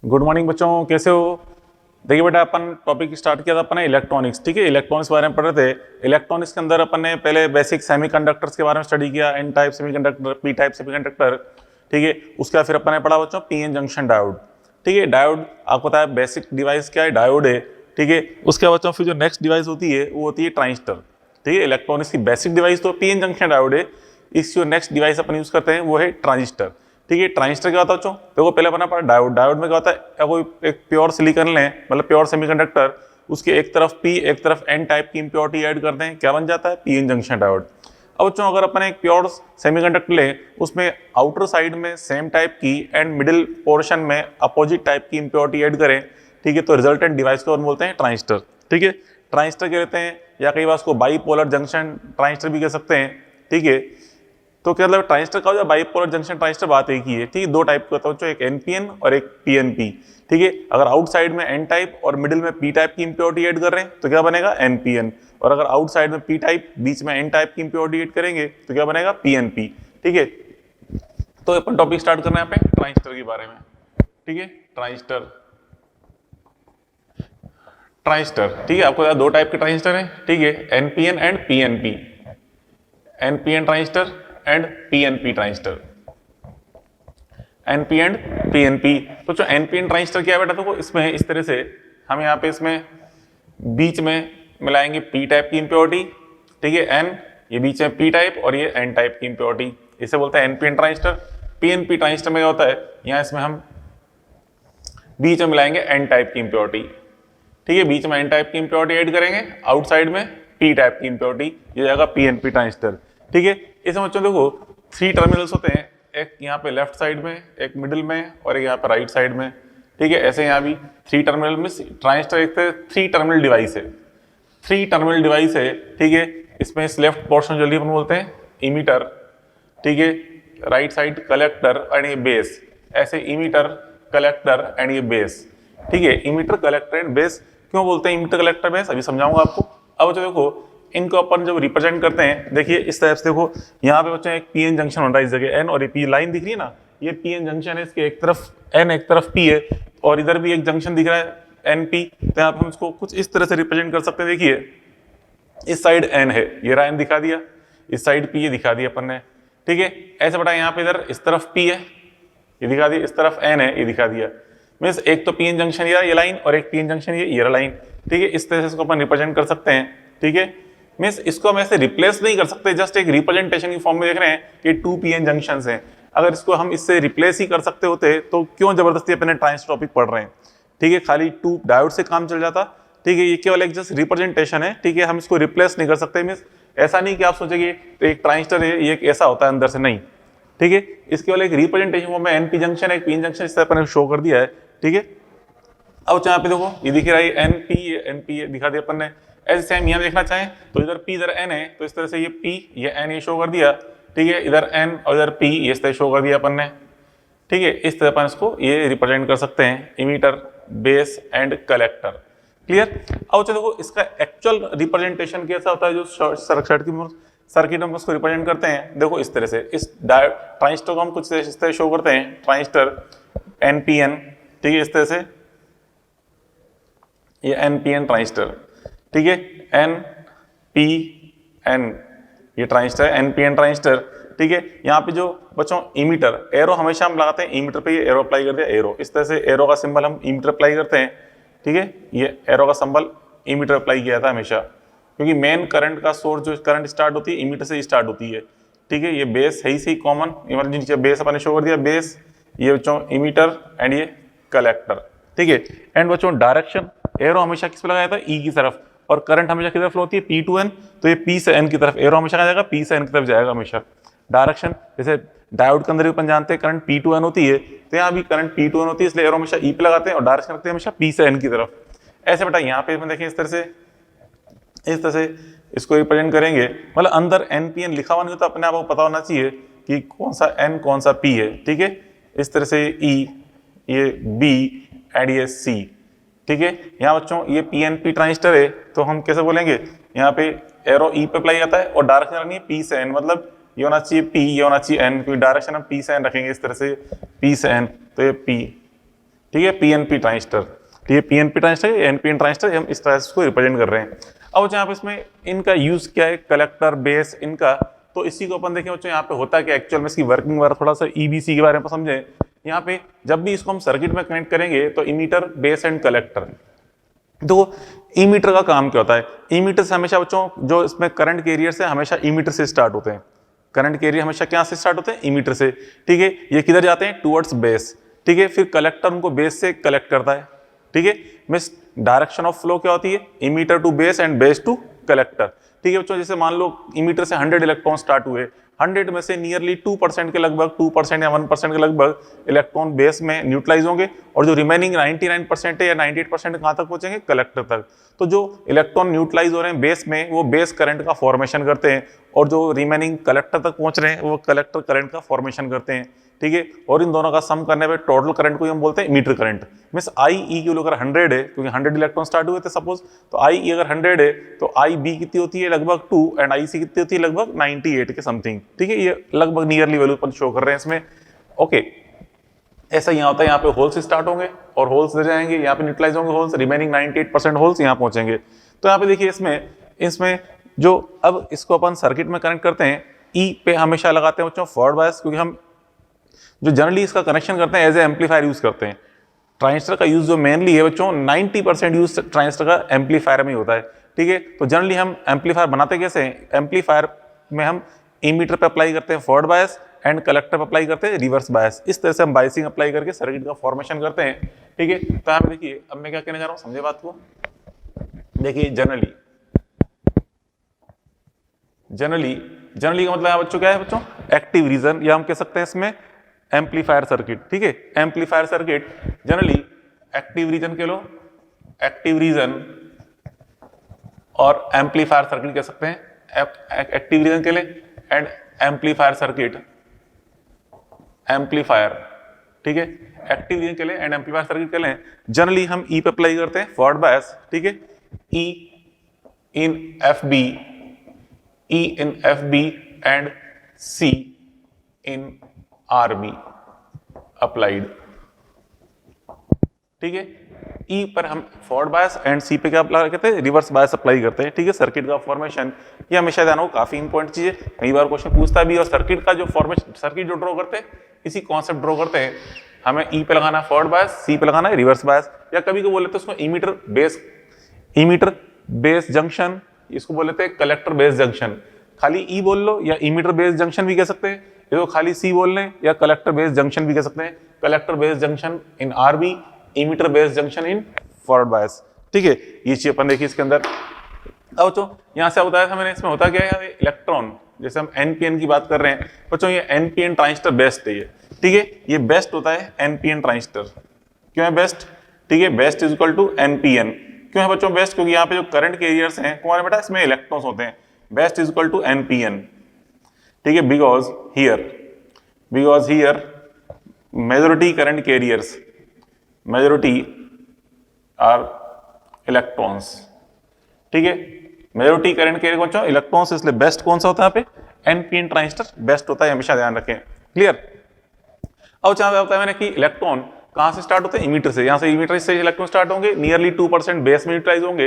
Good morning बच्चों, कैसे हो? देखिए बेटा, अपन टॉपिक स्टार्ट किया था अपन ने इलेक्ट्रॉनिक्स। ठीक है, इलेक्ट्रॉनिक्स के बारे में पढ़ रहे थे। इलेक्ट्रॉनिक्स के अंदर अपन ने पहले बेसिक सेमीकंडक्टर्स के बारे में स्टडी किया, N type semiconductor, P type semiconductor. ठीक है, उसके बाद फिर अपन ने पढ़ा बच्चों पी एन जंक्शन डायोड। ठीक है, डायोड आपको पता है बेसिक डिवाइस क्या है, डायोड है। ठीक है, उसके बाद बच्चों फिर जो नेक्स्ट डिवाइस होती है वो होती है ट्रांजिस्टर। ठीक है, इलेक्ट्रॉनिक्स की बेसिक डिवाइस तो पी एन जंक्शन डायोड है। इस जो नेक्स्ट डिवाइस अपन यूज करते हैं वो है ट्रांजिस्टर। ठीक है, ट्रांजिस्टर क्या होता है बच्चों? देखो पहले बना पड़ा डायोड। डायोड में क्या होता है, कोई एक प्योर सिलिकॉन लें, मतलब प्योर सेमीकंडक्टर, उसके एक तरफ पी एक तरफ एन टाइप की इंप्योरिटी ऐड कर दें, क्या बन जाता है? P N junction diode. अब बच्चों अगर अपन एक प्योर सेमीकंडक्टर लें, उसमें आउटर साइड में सेम टाइप की एंड मिडिल पोर्शन में अपोजिट टाइप की इंप्योरिटी ऐड करें, ठीक है, तो रिजल्टेंट डिवाइस को हम बोलते हैं ट्रांजिस्टर। ठीक है, ट्रांजिस्टर कहते हैं, या कई बार उसको बाईपोलर जंक्शन ट्रांजिस्टर भी कह सकते हैं। ठीक है, तो क्या मतलब ट्रांजिस्टर का बाइपोलर जंक्शन ट्रांजिस्टर बात एक ही है। ठीक है, दो टाइप का होता है बच्चों, एक एनपीएन और एक पीएनपी। ठीक है, अगर आउटसाइड में एन टाइप और मिडिल में पी टाइप की इंप्योरिटी ऐड कर रहे हैं तो क्या बनेगा? एनपीएन। और अगर आउटसाइड में पी टाइप बीच में एन टाइप की इंप्योरिटी ऐड करेंगे तो क्या बनेगा? पीएनपी। ठीक है, तो अपन टॉपिक स्टार्ट करना है यहाँ पे ट्रांजिस्टर के बारे में। ठीक है, ट्रांजिस्टर। ट्रांजिस्टर, ठीक है, आपको दो टाइप के ट्रांजिस्टर हैं। ठीक है, NPN and PNP. NPN transistor and PNP transistor. NP and PNP. तो जो एनपीएन ट्रांजिस्टर क्या है बेटा, देखो इसमें इस तरह से हम यहाँ पे इसमें बीच में मिलाएंगे पी टाइप की इंप्योरिटी। ठीक है, एन, ये बीच में पी टाइप और ये एन टाइप की इंप्योरिटी, इसे बोलते हैं एनपीएन ट्रांजिस्टर। पीएनपी ट्रांजिस्टर में क्या होता है, यहाँ इसमें हम बीच में मिलाएंगे एन टाइप की इंप्योरिटी। ठीक है, बीच में एन टाइप की इंप्योरिटी ऐड करेंगे, आउटसाइड में पी टाइप की इंप्योरिटी, ये जाएगा पीएनपी ट्रांजिस्टर। ठीक है, इसमें बच्चों देखो 3 टर्मिनल्स होते हैं, एक यहाँ पे लेफ्ट साइड में, एक मिडिल में और एक यहाँ पे राइट साइड में। ठीक है, ऐसे यहाँ भी 3 टर्मिनल में ट्रांजिस्टर एक 3 टर्मिनल डिवाइस है। 3 टर्मिनल डिवाइस है। ठीक है, इसमें इस लेफ्ट पोर्शन जल्दी अपन बोलते हैं इमीटर। ठीक है, राइट साइड कलेक्टर एंड ये बेस, ऐसे इमीटर, कलेक्टर एंड ये बेस। ठीक है, इमीटर, कलेक्टर एंड बेस। क्यों बोलते हैं इमीटर, कलेक्टर, बेस, अभी समझाऊंगा आपको। अब जो देखो इनको अपन जब रिप्रेजेंट करते हैं, देखिए इस टाइप से, देखो यहाँ पे बच्चों एक पीएन जंक्शन हो रहा है इस जगह, एन और ये पी लाइन दिख रही है ना, ये पीएन जंक्शन है, इसके एक तरफ एन एक तरफ पी है, और इधर भी एक जंक्शन दिख रहा है एन पी। तो यहाँ पे हम इसको कुछ इस तरह से रिप्रेजेंट कर सकते हैं। देखिए इस साइड एन है, ये रहा एन दिखा दिया, इस साइड पी ये दिखा दिया अपन ने। ठीक है, ऐसे बटा यहाँ पे इधर इस तरफ पी है, ये दिखा दिया, इस तरफ एन है, ये दिखा दिया। मीन्स एक तो पीएन जंक्शन ये लाइन और एक पीएन जंक्शन ये लाइन। ठीक है, इस तरह से इसको अपन रिप्रेजेंट कर सकते हैं। ठीक है, मीन्स इसको हम ऐसे रिप्लेस नहीं कर सकते, जस्ट एक रिप्रेजेंटेशन की फॉर्म में देख रहे हैं कि 2 पीएन जंक्शंस हैं। अगर इसको हम इससे रिप्लेस ही कर सकते होते तो क्यों जबरदस्ती अपने ट्रांजिस्टर टॉपिक पढ़ रहे हैं। ठीक है, खाली 2 डायोड से काम चल जाता। ठीक है, ये केवल एक जस्ट रिप्रेजेंटेशन है। ठीक है, हम इसको रिप्लेस नहीं कर सकते। मीन्स ऐसा नहीं कि आप सोचेंगे तो एक ट्रांजिस्टर है ये ऐसा होता है अंदर से, नहीं। ठीक है, इसके वाले एक रिप्रेजेंटेशन फॉर्म में एनपी जंक्शन है, पीएन जंक्शन, इस तरह अपन ने शो कर दिया है। ठीक है, अब यहाँ पे देखो ये दिख रहा है एनपी दिखा दिया अपन ने। ऐसे सेम यहाँ देखना चाहें तो इधर पी इधर एन है, तो इस तरह से ये पी ये एन ये शो कर दिया। ठीक है, इधर एन और इधर पी ये इस तरह शो कर दिया अपन ने। ठीक है, इस तरह अपन इसको ये रिप्रेजेंट कर सकते हैं, emitter, base and collector. Clear? अब देखो इसका एक्चुअल रिप्रेजेंटेशन कैसा होता है, जो सर्किट में उसको रिप्रेजेंट करते हैं। देखो इस तरह से, इस ट्रांजिस्टर को हम कुछ इस तरह शो करते हैं, ट्रांजिस्टर एनपीएन। ठीक है, इस तरह से ये एनपीएन ट्रांजिस्टर। ठीक है, एन पी एन, ये ट्रांजिस्टर है एनपीएन ट्रांजिस्टर। ठीक है, यहाँ पे जो बच्चों इमीटर, एरो हमेशा हम लगाते हैं इमीटर पे, ये एरो अप्लाई कर दिया, एरो इस तरह से एरो का सिंबल हम इमीटर अप्लाई करते हैं। ठीक है, ये एरो का सिंबल इमीटर अप्लाई किया था हमेशा, क्योंकि मेन करंट का सोर्स जो करंट स्टार्ट होती है इमीटर से स्टार्ट होती है। ठीक है, ये बेस है ही सही कॉमन, इमरजेंसी बेस अपन ने शो कर दिया, बेस, ये बच्चों इमीटर एंड ये कलेक्टर। ठीक है, एंड बच्चों डायरेक्शन, एरो हमेशा किस पे लगाया था? ई की तरफ, और करंट हमेशा किधर फ्लो होती है? पी टू एन, तो ये पी से एन की तरफ, एरो हमेशा जाएगा पी से एन की तरफ जाएगा हमेशा। डायरेक्शन, जैसे डायोड के अंदर भी अपन जानते हैं करंट पी टू एन होती है, तो यहाँ भी करंट पी टू एन होती है, इसलिए एरो हमेशा ई पे लगाते हैं और डायरेक्शन रखते हैं हमेशा पी से एन की तरफ। ऐसे बेटा यहाँ पे देखें इस तरह से इसको रिप्रेजेंट करेंगे, मतलब अंदर एनपीएन लिखा हुआ नहीं होता, अपने आप को पता होना चाहिए कि कौन सा एन कौन सा पी है। ठीक है, इस तरह से ई, ये बी एंड ये सी। ठीक है, यहाँ बच्चों ये पीएनपी ट्रांजिस्टर है, तो हम कैसे बोलेंगे, यहाँ पे एरो ई पे अप्लाई आता है और डायरेक्शन रखनी है पी से एन, मतलब ये होना चाहिए पी, ये होना चाहिए एन, क्योंकि डायरेक्शन हम पी से एन रखेंगे इस तरह से, पी से एन, तो ये पी। ठीक है, पीएनपी ट्रांजिस्टर, ठीक है, पीएनपी ट्रांजिस्टर, एनपीएन ट्रांजिस्टर, हम इस तरह से इसको रिप्रेजेंट कर रहे हैं। अब यहाँ पे इसमें इनका यूज क्या है, कलेक्टर बेस इनका, तो इसी को अपन देखें बच्चों यहाँ पे होता क्या एक्चुअल में, इसकी वर्किंग वगैरह थोड़ा सा ईबीसी के बारे में समझें। यहाँ पे जब भी इसको हम सर्किट में कनेक्ट करेंगे तो इमीटर, बेस एंड कलेक्टर, तो इमीटर का काम क्या होता है, इमीटर से हमेशा बच्चों जो इसमें करंट कैरियर से हमेशा इमीटर से स्टार्ट होते हैं, करंट कैरियर हमेशा क्या से स्टार्ट होते हैं, इमीटर से, ठीक है, ये किधर जाते हैं, टुवर्ड्स बेस, ठीक है, फिर कलेक्टर उनको बेस से कलेक्ट करता है, ठीक है, मींस डायरेक्शन ऑफ फ्लो क्या होती है, emitter to base and base to collector, ठीक है बच्चों। जैसे मान लो इमीटर से 100 इलेक्ट्रॉन स्टार्ट हुए, 100 में से नियरली 2% के लगभग, 2% या 1% के लगभग इलेक्ट्रॉन बेस में न्यूट्रलाइज होंगे, और जो रिमेनिंग 99% है या 98% कहाँ तक पहुंचेंगे, कलेक्टर तक। तो जो इलेक्ट्रॉन न्यूट्रलाइज हो रहे हैं बेस में, वो बेस करंट का फॉर्मेशन करते हैं, और जो रिमेनिंग कलेक्टर तक पहुंच रहे हैं वो कलेक्टर करंट का फॉर्मेशन करते हैं, ठीक है। और इन दोनों का सम करने पे टोटल करंट को हम बोलते हैं मीटर करंट। मींस आई ई की अगर 100 है, क्योंकि 100 इलेक्ट्रॉन स्टार्ट हुए थे सपोज, तो आई ई अगर 100 है तो आई बी कितनी होती है, लगभग 2, एंड आई सी कितनी होती है, लगभग 98 के समथिंग, ठीक है। ये लगभग नियरली वैल्यू अपन शो कर रहे हैं इसमें, ओके। ऐसा यहाँ होता है, यहाँ पे होल्स स्टार्ट होंगे और होल्स दे जाएंगे, यहाँ पे न्यूट्रलाइज होंगे होल्स, रिमेनिंग 98% होल्स यहाँ पहुंचेंगे। तो यहाँ पे देखिए इसमें जो अब इसको अपन सर्किट में कनेक्ट करते हैं, ई पे हमेशा लगाते हैं बच्चों फॉरवर्ड बायस, क्योंकि हम जो जनरली इसका कनेक्शन करते हैं एज ए एम्पलीफायर यूज करते हैं। ट्रांजिस्टर का यूज जो मेनली है बच्चों, 90% यूज ट्रांजिस्टर का एम्पलीफायर में होता है, ठीक है। तो जनरली हम एम्पलीफायर बनाते कैसे हैं, एम्पलीफायर में हम इमीटर पे अप्लाई करते हैं फॉरवर्ड बायस एंड कलेक्टर पे अप्लाई करते हैं रिवर्स बायस, इस तरह से हम बायसिंग अप्लाई करके सर्किट का फॉर्मेशन करते हैं, ठीक है। तो यहाँ पे देखिए अब मैं क्या कहने जा रहा हूँ, समझे बात को। देखिए जनरली का मतलब बच्चों क्या है बच्चों, एक्टिव रीजन, या हम कह सकते हैं इसमें एम्पलीफायर सर्किट, ठीक है। Amplifier circuit generally active region कह लो, एक्टिव रीजन और एम्पलीफायर सर्किट कह सकते हैं, एक्टिव रीजन के लिए एंड एम्पलीफायर सर्किट, एम्पलीफायर, ठीक है, एक्टिव रीजन के लिए एंड एम्पलीफायर सर्किट के लिए जनरली हम ई पे अप्लाई करते हैं फॉरवर्ड बायस, ठीक है। E in F B, E in FB and C in RB applied, ठीक है। E पर हम फॉरवर्ड बायस एंड C पे क्या अप्लाई करते हैं, रिवर्स बायस अप्लाई करते हैं, ठीक है। सर्किट का फॉर्मेशन ये हमेशा ध्यान हो, काफी इंपॉर्टेंट चीज है, कई बार क्वेश्चन पूछता भी। और सर्किट का जो फॉर्मेशन, सर्किट जो ड्रॉ करते हैं इसी कॉन्सेप्ट ड्रॉ करते हैं, हमें E पे लगाना है फॉरवर्ड बायस, C पे लगाना है रिवर्स बायस, या कभी को बोल लेते हैं उसको इमीटर बेस जंक्शन, इसको बोल लेते हैं कलेक्टर बेस जंक्शन। खाली ई बोल लो या इमीटर बेस जंक्शन भी कह सकते हैं, ये तो खाली सी बोल लें, या कलेक्टर बेस जंक्शन भी कह सकते हैं, collector base junction in RB, emitter base junction in forward bias, ठीक है। ये चीज अपन देखिए इसके अंदर। अब तो यहां से बताया था मैंने, इसमें होता क्या है, इलेक्ट्रॉन, जैसे हम एनपीएन की बात कर रहे हैं बच्चों, ये एनपीएन ट्रांजिस्टर बेस्ट है ये, ठीक है। ये बेस्ट होता है एनपीएन ट्रांजिस्टर, क्यों है बेस्ट, ठीक है। Best is equal to NPN, क्यों है बच्चों बेस्ट, क्योंकि यहाँ पे जो करंट कैरियर्स हैं कौन है बेटा, इसमें इलेक्ट्रॉन्स होते हैं। Best is equal to NPN, ठीक है, because here majority current carriers, majority are electrons, ठीक है। मेजॉरिटी करंट कैरियर कौन सा, इलेक्ट्रॉन्स, इसलिए बेस्ट कौन सा होता है यहाँ पे, एनपीएन ट्रांजिस्टर बेस्ट होता है, हमेशा ध्यान रखें, क्लियर। अब जहां बताया मैंने कि इलेक्ट्रॉन कहां से स्टार्ट होते हैं, इमीटर से, यहां से इमीटर से इलेक्ट्रॉन स्टार्ट होंगे, नियरली 2% बेस में न्यूट्रलाइज होंगे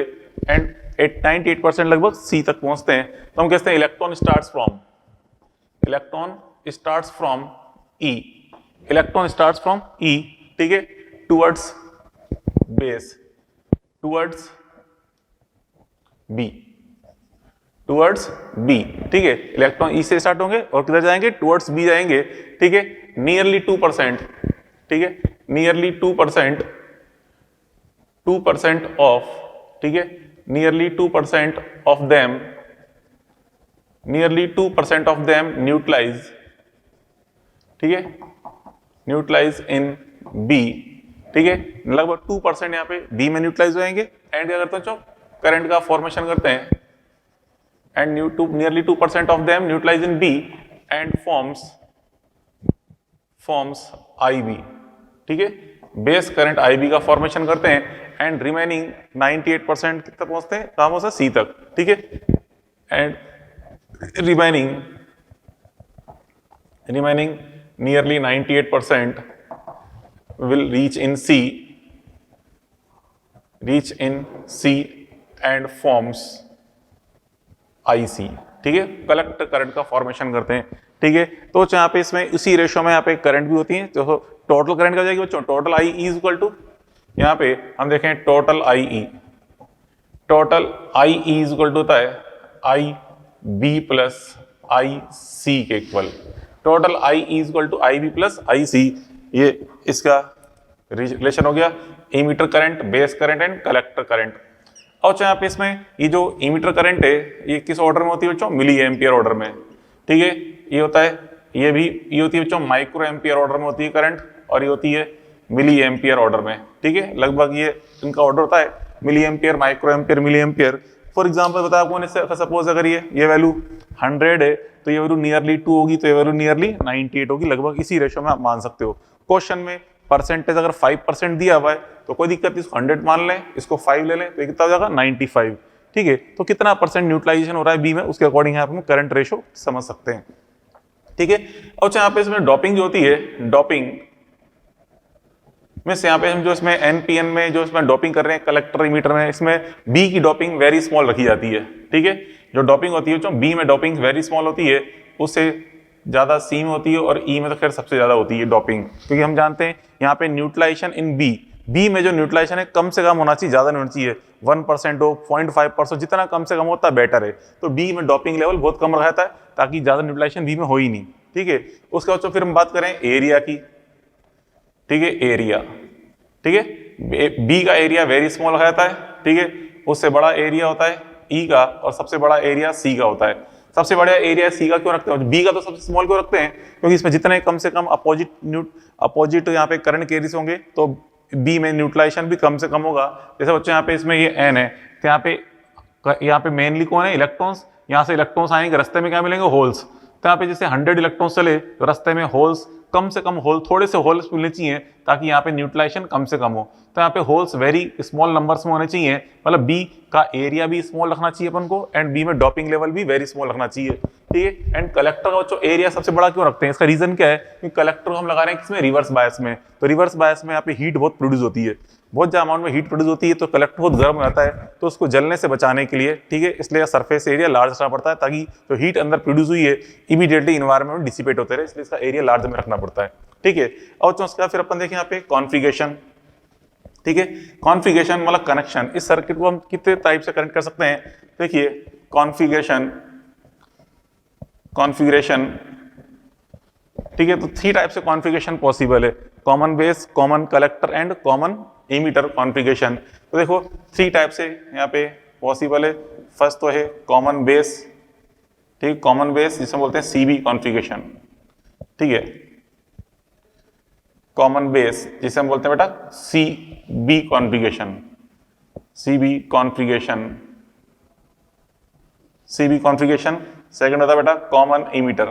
एंड 98% लगभग सी तक पहुंचते हैं। तो हम कहते हैं इलेक्ट्रॉन स्टार्ट्स फ्रॉम ई, ठीक है, टुवर्ड्स बेस, टुवर्ड्स बी, ठीक है। इलेक्ट्रॉन ई से स्टार्ट होंगे और किधर जाएंगे, टुवर्ड्स बी जाएंगे, ठीक है। नियरली 2%, ठीक है, नियरली 2% ऑफ, ठीक है, नियरली 2% ऑफ देम न्यूट्रलाइज, ठीक है, न्यूट्रलाइज इन बी, ठीक है। लगभग 2% यहाँ पे बी में न्यूट्रलाइज होंगे एंड क्या करते हैं, करंट का फॉर्मेशन करते हैं and nearly 2% of them neutralize in B and forms IB, ठीक है। बेस करंट आईबी का फॉर्मेशन करते हैं एंड रिमेनिंग 98% तक पहुंचते हैं, कहां पहुंचते, सी तक, ठीक है। And remaining nearly 98% will reach in C reach in C and forms IC, ठीक है, कलेक्टर करंट का फॉर्मेशन करते हैं, ठीक है। तो यहाँ पे इसमें इसी रेशो में यहाँ पे करंट भी होती है, तो टोटल करंट क्या हो जाएगी बच्चों, total IE is equal to, यहाँ पे हम देखें total IE is equal to होता है IB प्लस IC के equal. Total IE is equal to IB plus IC, ये इसका रिलेशन हो गया emitter current, base current and collector current. और यहाँ पे इसमें ये जो इमीटर करंट है ये किस ऑर्डर में होती है बच्चों, मिली एम्पियर ऑर्डर में, ठीक है। ये होता है, ये होती है बच्चों माइक्रो एम्पियर ऑर्डर में होती है करंट, और ये होती है मिली एम्पियर ऑर्डर में, ठीक है। लगभग ये इनका ऑर्डर होता है milli ampere, micro ampere, milli ampere. For example बताया आपको, सपोज अगर ये वैल्यू 100 है तो ये वैल्यू नियरली 2 होगी, तो ये वैल्यू नियरली 98 होगी, लगभग इसी रेशो में आप मान सकते हो। क्वेश्चन में परसेंटेज अगर 5% दिया हुआ है तो कोई दिक्कत नहीं, इसको 100 मान लें, इसको 5 ले लें, तो ये कितना हो जाएगा 95, ठीक है। तो कितना परसेंट न्यूट्रलाइजेशन हो रहा है बी में, उसके अकॉर्डिंग आप करंट रेशो समझ सकते हैं, ठीक है। और यहाँ पे इसमें डॉपिंग जो होती है, डॉपिंग में से यहाँ पे हम जो इसमें एनपीएन में जो इसमें डॉपिंग कर रहे हैं कलेक्टर इमीटर में, इसमें बी की डॉपिंग वेरी स्मॉल रखी जाती है, ठीक है। जो डॉपिंग होती है जो बी में डॉपिंग वेरी स्मॉल होती है, उससे ज्यादा सी में होती है, और ई में तो खैर सबसे ज्यादा होती है डॉपिंग, क्योंकि हम जानते हैं यहाँ पे न्यूट्रलाइजेशन इन बी में जो न्यूट्रलाइजेशन है कम से कम होना चाहिए, ज्यादा नहीं होना चाहिए, 1% हो, 0.5%, जितना कम से कम होता है बेटर है। तो बी में डॉपिंग लेवल बहुत कम रहता है ताकि ज्यादा न्यूट्रलाइजेशन बी में हो ही नहीं, ठीक है। उसके बाद फिर हम बात करें एरिया की, ठीक है, एरिया, ठीक है। बी का एरिया वेरी स्मॉल रहता है, ठीक है, उससे बड़ा एरिया होता है ई का, और सबसे बड़ा एरिया सी का होता है। सबसे बड़ा एरिया सी का क्यों रखते हैं, बी का तो सबसे स्मॉल क्यों रखते हैं, क्योंकि इसमें जितने कम से कम अपोजिट यहाँ पे करंट कैरिज होंगे तो बी में न्यूट्रलाइजेशन भी कम से कम होगा। जैसे बच्चों यहाँ पे इसमें ये एन है, तो यहाँ पे मेनली कौन है, इलेक्ट्रॉन्स, यहाँ से इलेक्ट्रॉन्स आएंगे, रास्ते में क्या मिलेंगे, होल्स। तो यहाँ पे जैसे 100 इलेक्ट्रॉन्स चले तो रास्ते में होल्स, कम से कम होल, थोड़े से होल्स मिलने चाहिए ताकि यहाँ पे न्यूट्रलाइजेशन कम से कम हो। तो यहाँ पे होल्स वेरी स्मॉल नंबर्स में होने चाहिए, मतलब बी का एरिया भी स्मॉल रखना चाहिए अपन को, एंड बी में डॉपिंग लेवल भी वेरी स्मॉल रखना चाहिए, ठीक है। एंड कलेक्टर का जो एरिया सबसे बड़ा क्यों रखते हैं, इसका रीजन क्या है कि कलेक्टर हम लगा रहे हैं किसमें, रिवर्स बायस में। तो रिवर्स बायस में यहाँ पे हीट बहुत प्रोड्यूस होती है, बहुत ज्यादा अमाउंट में हीट प्रोड्यूस होती है, तो कलेक्टर बहुत गर्म हो जाता है, तो उसको जलने से बचाने के लिए, ठीक है, इसलिए सरफेस एरिया लार्ज रखना पड़ता है ताकि जो हीट अंदर प्रोड्यूस हुई है इमीडिएटली इन्वायरमेंट में डिसिपेट होते रहे, इसलिए इसका एरिया लार्ज में रखना पड़ता है, ठीक है। और तो उसका फिर अपन देखें यहाँ पे कॉन्फ़िगरेशन, ठीक है। कॉन्फ़िगरेशन मतलब कनेक्शन, इस सर्किट को हम कितने टाइप से कनेक्ट कर सकते हैं, देखिए कॉन्फ़िगरेशन, ठीक है। तो 3 टाइप से कॉन्फ़िगरेशन पॉसिबल है, common base, common collector and common emitter configuration. तो देखो 3 टाइप से यहाँ पे पॉसिबल है। फर्स्ट तो है कॉमन बेस, ठीक, कॉमन बेस जिसे बोलते हैं सीबी कॉन्फ़िगरेशन, ठीक है। कॉमन बेस जिसे हम बोलते हैं बेटा CB configuration, CB configuration, CB configuration. Second होता है बेटा common emitter,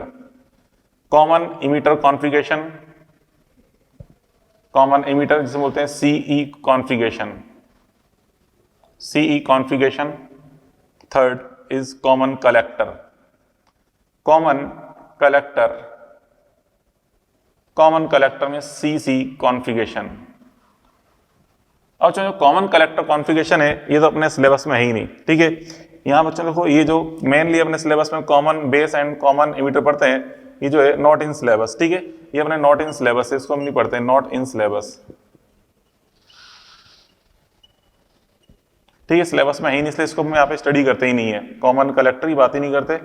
common emitter configuration, common emitter जिसे बोलते हैं CE configuration, CE configuration. Third is common collector, common collector, common collector में सीसी कॉन्फ़िगरेशन। और जो कॉमन कलेक्टर कॉन्फ़िगरेशन है ये तो अपने सिलेबस में है ही नहीं, ठीक है। यहाँ बच्चों देखो ये जो मेनली अपने सिलेबस में common base and common ammeter पढ़ते हैं, ये जो है नॉट इन सिलेबस, ठीक है, ये अपने नॉट इन सिलेबस है, इसको हम नहीं पढ़ते हैं, नॉट इन सिलेबस, ठीक है, सिलेबस में है ही नहीं, इसलिए इसको हम यहाँ पे स्टडी करते ही नहीं है, कॉमन कलेक्टर की बात ही नहीं करते,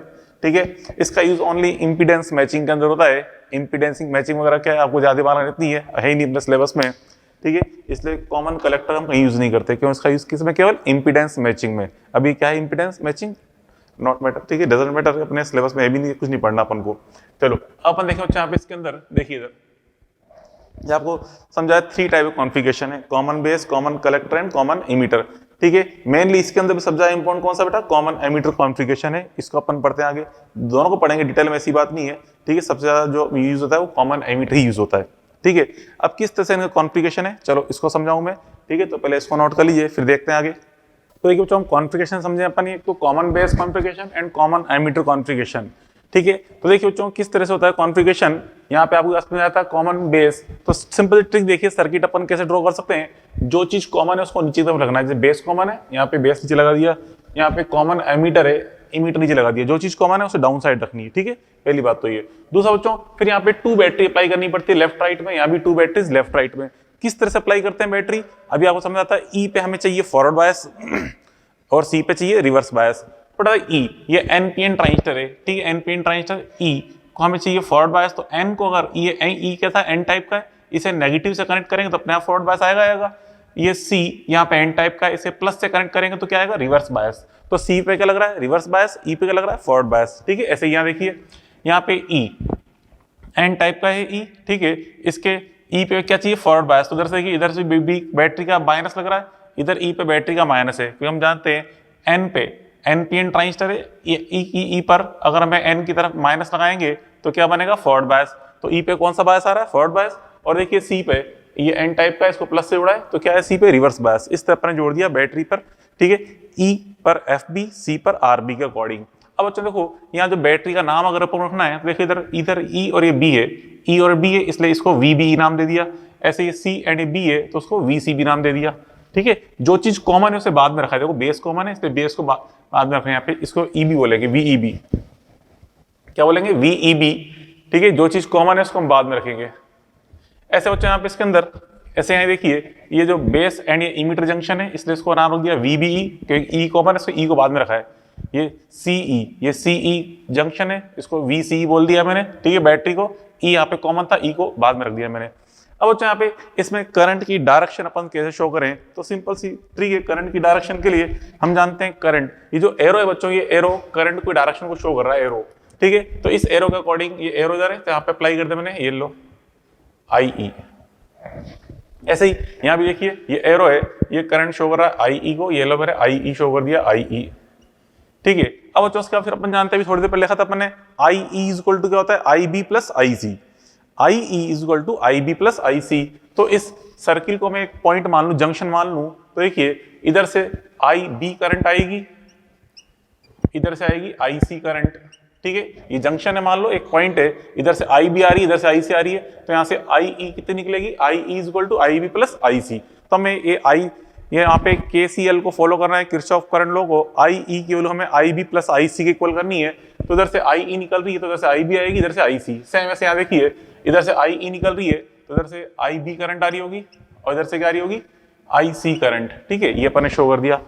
ठीक है। इसका यूज ओनली इंपीडेंस मैचिंग के अंदर होता है, इंपीडेंसिंग मैचिंग वगैरह क्या है आपको ज्यादा मालूम नहीं है ही नहीं अपने सिलेबस में, ठीक है, इसलिए कॉमन कलेक्टर हम कहीं यूज नहीं करते, क्यों, इसका यूज किसमें, केवल इंपीडेंस मैचिंग में। अभी क्या है इंपीडेंस मैचिंग, नॉट मैटर, ठीक है, डजंट मैटर, अपने सिलेबस में भी नहीं, कुछ नहीं पढ़ना अपन को। चलो अपन देखें यहाँ पे इसके अंदर देखिए, इधर ये आपको समझाया 3 टाइप ऑफ कॉन्फ़िगरेशन है, common base, common collector and common ammeter, ठीक है। मेनली इसके अंदर सबसे ज्यादा इंपॉर्टेंट कौन सा बेटा, कॉमन एमीटर कॉन्फ़िगरेशन है, इसको अपन पढ़ते हैं आगे, दोनों को पढ़ेंगे डिटेल में, ऐसी बात नहीं है, ठीक है। सबसे ज्यादा जो यूज होता है वो कॉमन एमीटर ही यूज होता है, ठीक है। अब किस तरह से इनका कॉन्फ़िगरेशन है, चलो इसको समझाऊं मैं, ठीक है। तो पहले इसको नोट कर लीजिए, फिर देखते हैं आगे। तो देखिए बच्चों हम कॉन्फ़िगरेशन समझे अपन, एक तो common base configuration and common emitter configuration, ठीक है। तो देखिए बच्चों किस तरह से होता है कॉन्फ़िगरेशन, यहाँ पे आपको समझ आता है कॉमन बेस। तो सिंपल ट्रिक देखिए, सर्किट अपन कैसे ड्रॉ कर सकते हैं, जो चीज कॉमन है उसको नीचे की तरफ रखना है। जैसे बेस कॉमन है, यहाँ पे बेस नीचे लगा दिया, यहाँ पे कॉमन एमीटर है, एमीटर नीचे लगा दिया। जो चीज कॉमन है उसे डाउन साइड रखनी है, ठीक है, पहली बात तो ये। दूसरा बच्चों फिर यहाँ पे 2 बैटरी अप्लाई करनी पड़ती है लेफ्ट राइट में, यहाँ भी 2 बैटरीज लेफ्ट राइट में। किस तरह से अप्लाई करते हैं बैटरी, अभी आपको समझ आता है। ई पे हमें चाहिए फॉरवर्ड बायस और सी पे चाहिए रिवर्स बायस। पता है ई, ये एनपीएन ट्रांजिस्टर है, ठीक है, एनपीएन ट्रांजिस्टर ई को हमें चाहिए फॉरवर्ड बायस। तो एन को अगर ये ई क्या था, एन टाइप का है, इसे नेगेटिव से कनेक्ट करेंगे तो अपने आप फॉरवर्ड बायस आएगा। ये सी यहाँ पे एन टाइप का है, इसे प्लस से कनेक्ट करेंगे तो क्या आएगा, रिवर्स बायस। तो सी पे क्या लग रहा है, रिवर्स बायस, ई पे क्या लग रहा है, फॉरवर्ड बायस, ठीक है। ऐसे यहाँ देखिए, यहाँ पे ई एन टाइप का है ई, ठीक है, इसके ई पे क्या चाहिए, फॉरवर्ड बायस। तो इधर से इधर से भी बैटरी का माइनस लग रहा है, इधर ई पे बैटरी का माइनस है, क्योंकि हम जानते हैं एन पे एनपीएन ट्रांजिस्टर है, ई पर अगर हमें एन की तरफ माइनस लगाएंगे तो क्या बनेगा, फॉरवर्ड बायस। तो ई पे कौन सा बायस आ रहा है, फॉरवर्ड बायस। और देखिए सी पे ये एन टाइप का, इसको प्लस से जुड़ा है तो क्या है, सी पे रिवर्स बायस। इस तरह जोड़ दिया बैटरी पर, ठीक है, ई पर एफ बी, सी पर आर बी के अकॉर्डिंग। अब बच्चों देखो यहाँ जो बैटरी का नाम अगर अपन रखना है तो देखिए इधर ई और ये बी है, ई और बी है, इसलिए इसको वी बी नाम दे दिया। ऐसे ये सी एंड बी है तो उसको वी सी बी नाम दे दिया, ठीक है। जो चीज कॉमन है उसे बाद में रखा है, देखो बेस कॉमन है इसलिए बेस को बाद में रखें, यहाँ पे इसको ई बी बोलेंगे, वीई बी, क्या बोलेंगे, वीई बी, ठीक है। जो चीज कॉमन है उसको हम बाद में रखेंगे। ऐसे बच्चों यहाँ पे इसके अंदर ऐसे यहाँ देखिए, ये जो बेस एंड ये इमीटर जंक्शन है इसलिए इसको नाम रख दिया वीबीई, क्योंकि ई कॉमन है, इसको ई को बाद में रखा है। ये सीई, ये सीई जंक्शन है, इसको वीसीई बोल दिया मैंने, ठीक है। बैटरी को ई यहाँ पे कॉमन था, ई को बाद में रख दिया मैंने। अब बच्चों यहाँ पे इसमें करंट की डायरेक्शन अपन कैसे शो करें, तो सिंपल सी ट्रिक है। करंट की डायरेक्शन के लिए हम जानते हैं करंट, ये जो एरो है बच्चों, ये एरो करंट की डायरेक्शन को शो कर रहा है, एरो, ठीक है। तो इस एरो के अकॉर्डिंग ये एरो इधर है तो यहाँ पे अप्लाई कर दिया मैंने, ये लो आई। ऐसे ही यहाँ भी देखिए ये एरो है, ये करंट शो कर रहा है आई को, ये लो मेरे आई शो कर दिया आई, ठीक है। अब बच्चों उसके बाद फिर अपन जानते हैं, थोड़ी देर पहले लिखा था अपन ने, I E is equal to क्या होता है, I B plus I C, I E is equal to I B plus I C. तो इस सर्किल को मैं एक पॉइंट मान लू, जंक्शन मान लू, तो देखिए इधर से आई बी करंट आएगी, इधर से आएगी आई सी करंट, ठीक है। ये जंक्शन है, मान लो एक पॉइंट है, इधर से आई बी आ रही है, इधर से आई सी आ रही है, तो यहाँ से आई ई कितनी निकलेगी, I E is equal to I B plus I C. तो हमें ये यहाँ पे KCL को फॉलो करना है, किरचॉफ करंट लॉ को। आई ई की वैल्यू हमें आई बी प्लस आई सी के इक्वल करनी है, तो इधर से आई ई निकल रही है तो इधर से आई बी आएगी, इधर से आई सी। सेम वैसे यहाँ देखिए, इधर से आई ई निकल रही है तो इधर से आई बी करंट आ रही होगी और इधर से क्या आ रही होगी, आई सी करंट, ठीक है। ये अपन ने शो कर दिया,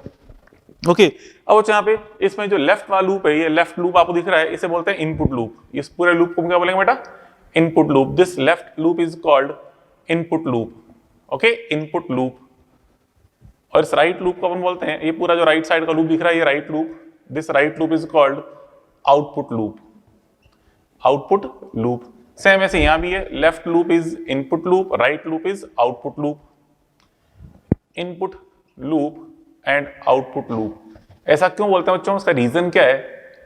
ओके। अब यहाँ पे इसमें जो लेफ्ट वाला लूप है, ये लेफ्ट लूप आपको दिख रहा है, इसे बोलते हैं इनपुट लूप। इस पूरे लूप को क्या बोलेंगे बेटा, input loop. This left loop is called input loop, okay, input loop. और इस राइट लूप को अपन बोलते हैं, ये पूरा जो राइट साइड का लूप दिख रहा है, ये right loop, this right loop is called output loop, output loop. Same ऐसे यहां भी है, left loop is input loop, right loop is output loop, input loop and output loop. ऐसा क्यों बोलते हैं बच्चों, उसका रीजन क्या है,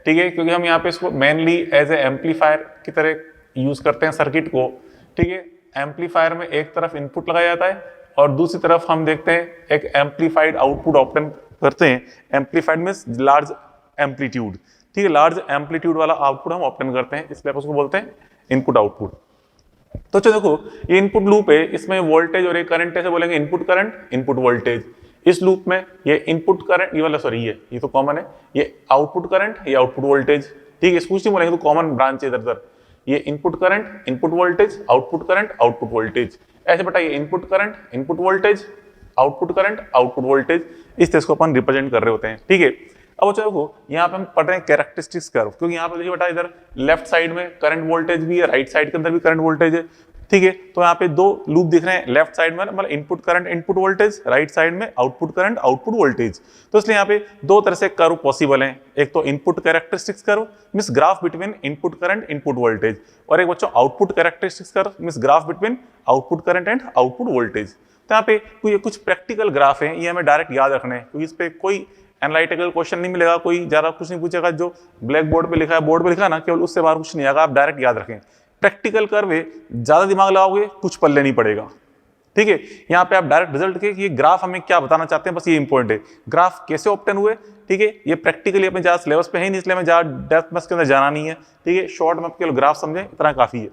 ठीक है, क्योंकि हम यहाँ पे इसको मेनली एज ए एम्पलीफायर की तरह यूज करते हैं सर्किट को, ठीक है। एम्पलीफायर में एक तरफ इनपुट लगाया जाता है और दूसरी तरफ हम देखते हैं एक एम्पलीफाइड आउटपुट ऑब्टेन करते हैं। एम्पलीफाइड मींस लार्ज एम्पलीट्यूड, ठीक है, लार्ज एम्पलीट्यूड वाला आउटपुट हम ऑब्टेन करते हैं, इसलिए उसको बोलते हैं इनपुट आउटपुट। तो चलो देखो ये इनपुट लूप है, इसमें वोल्टेज और ये करंट ऐसे बोलेंगे, इनपुट करंट, इनपुट वोल्टेज। इस लूप में ये इनपुट करंट, ये वाला सॉरी ये तो कॉमन है, ये आउटपुट करंट, ये आउटपुट वोल्टेज, ठीक है। इसको कुछ नहीं बोलेंगे, तो कॉमन ब्रांच है इधर उधर। ये input current, input voltage, output current, output voltage, ऐसे बेटा ये input current, input voltage, output current, output voltage, इस तरह को अपन रिप्रेजेंट कर रहे होते हैं, ठीक है। अब देखो यहाँ पे हम पढ़ रहे हैं कैरेक्टरिस्टिक्स कर्व, क्योंकि यहाँ पे देखिए बेटा इधर लेफ्ट साइड में करंट वोल्टेज भी है, राइट साइड के अंदर भी करंट वोल्टेज है, ठीक है। तो यहाँ पे दो लूप दिख रहे हैं, लेफ्ट साइड में मतलब input current, input voltage, right side में आउटपुट करंट, आउटपुट वोल्टेज। तो इसलिए यहाँ पे दो तरह से कर्व पॉसिबल हैं, एक तो input characteristics curve means graph between input current, input voltage, और एक बच्चों output characteristics curve means graph between output current and output voltage. तो यहाँ पे कुछ प्रैक्टिकल ग्राफ है, ये हमें डायरेक्ट याद रखने हैं, क्योंकि इस पे कोई एनालिटिकल क्वेश्चन नहीं मिलेगा, कोई ज्यादा कुछ नहीं पूछेगा, जो ब्लैक बोर्ड पे लिखा है, बोर्ड पे लिखा है ना, केवल उससे बाहर कुछ नहीं आएगा, आप डायरेक्ट याद रखें। प्रैक्टिकल कर्व है, ज्यादा दिमाग लगाओगे कुछ पल्ले नहीं पड़ेगा, ठीक है। यहाँ पे आप डायरेक्ट रिजल्ट के ये ग्राफ हमें क्या बताना चाहते हैं, बस ये इंपॉर्टेंट है, ग्राफ कैसे ऑब्टेन हुए। ठीक है, ये प्रैक्टिकली अपने ज्यादा सिलेबस पे है नहीं, इसलिए हमें ज्यादा डेप्थ में इसके अंदर जाना नहीं है। ठीक है, शॉर्ट में आपके ग्राफ समझे इतना काफी है।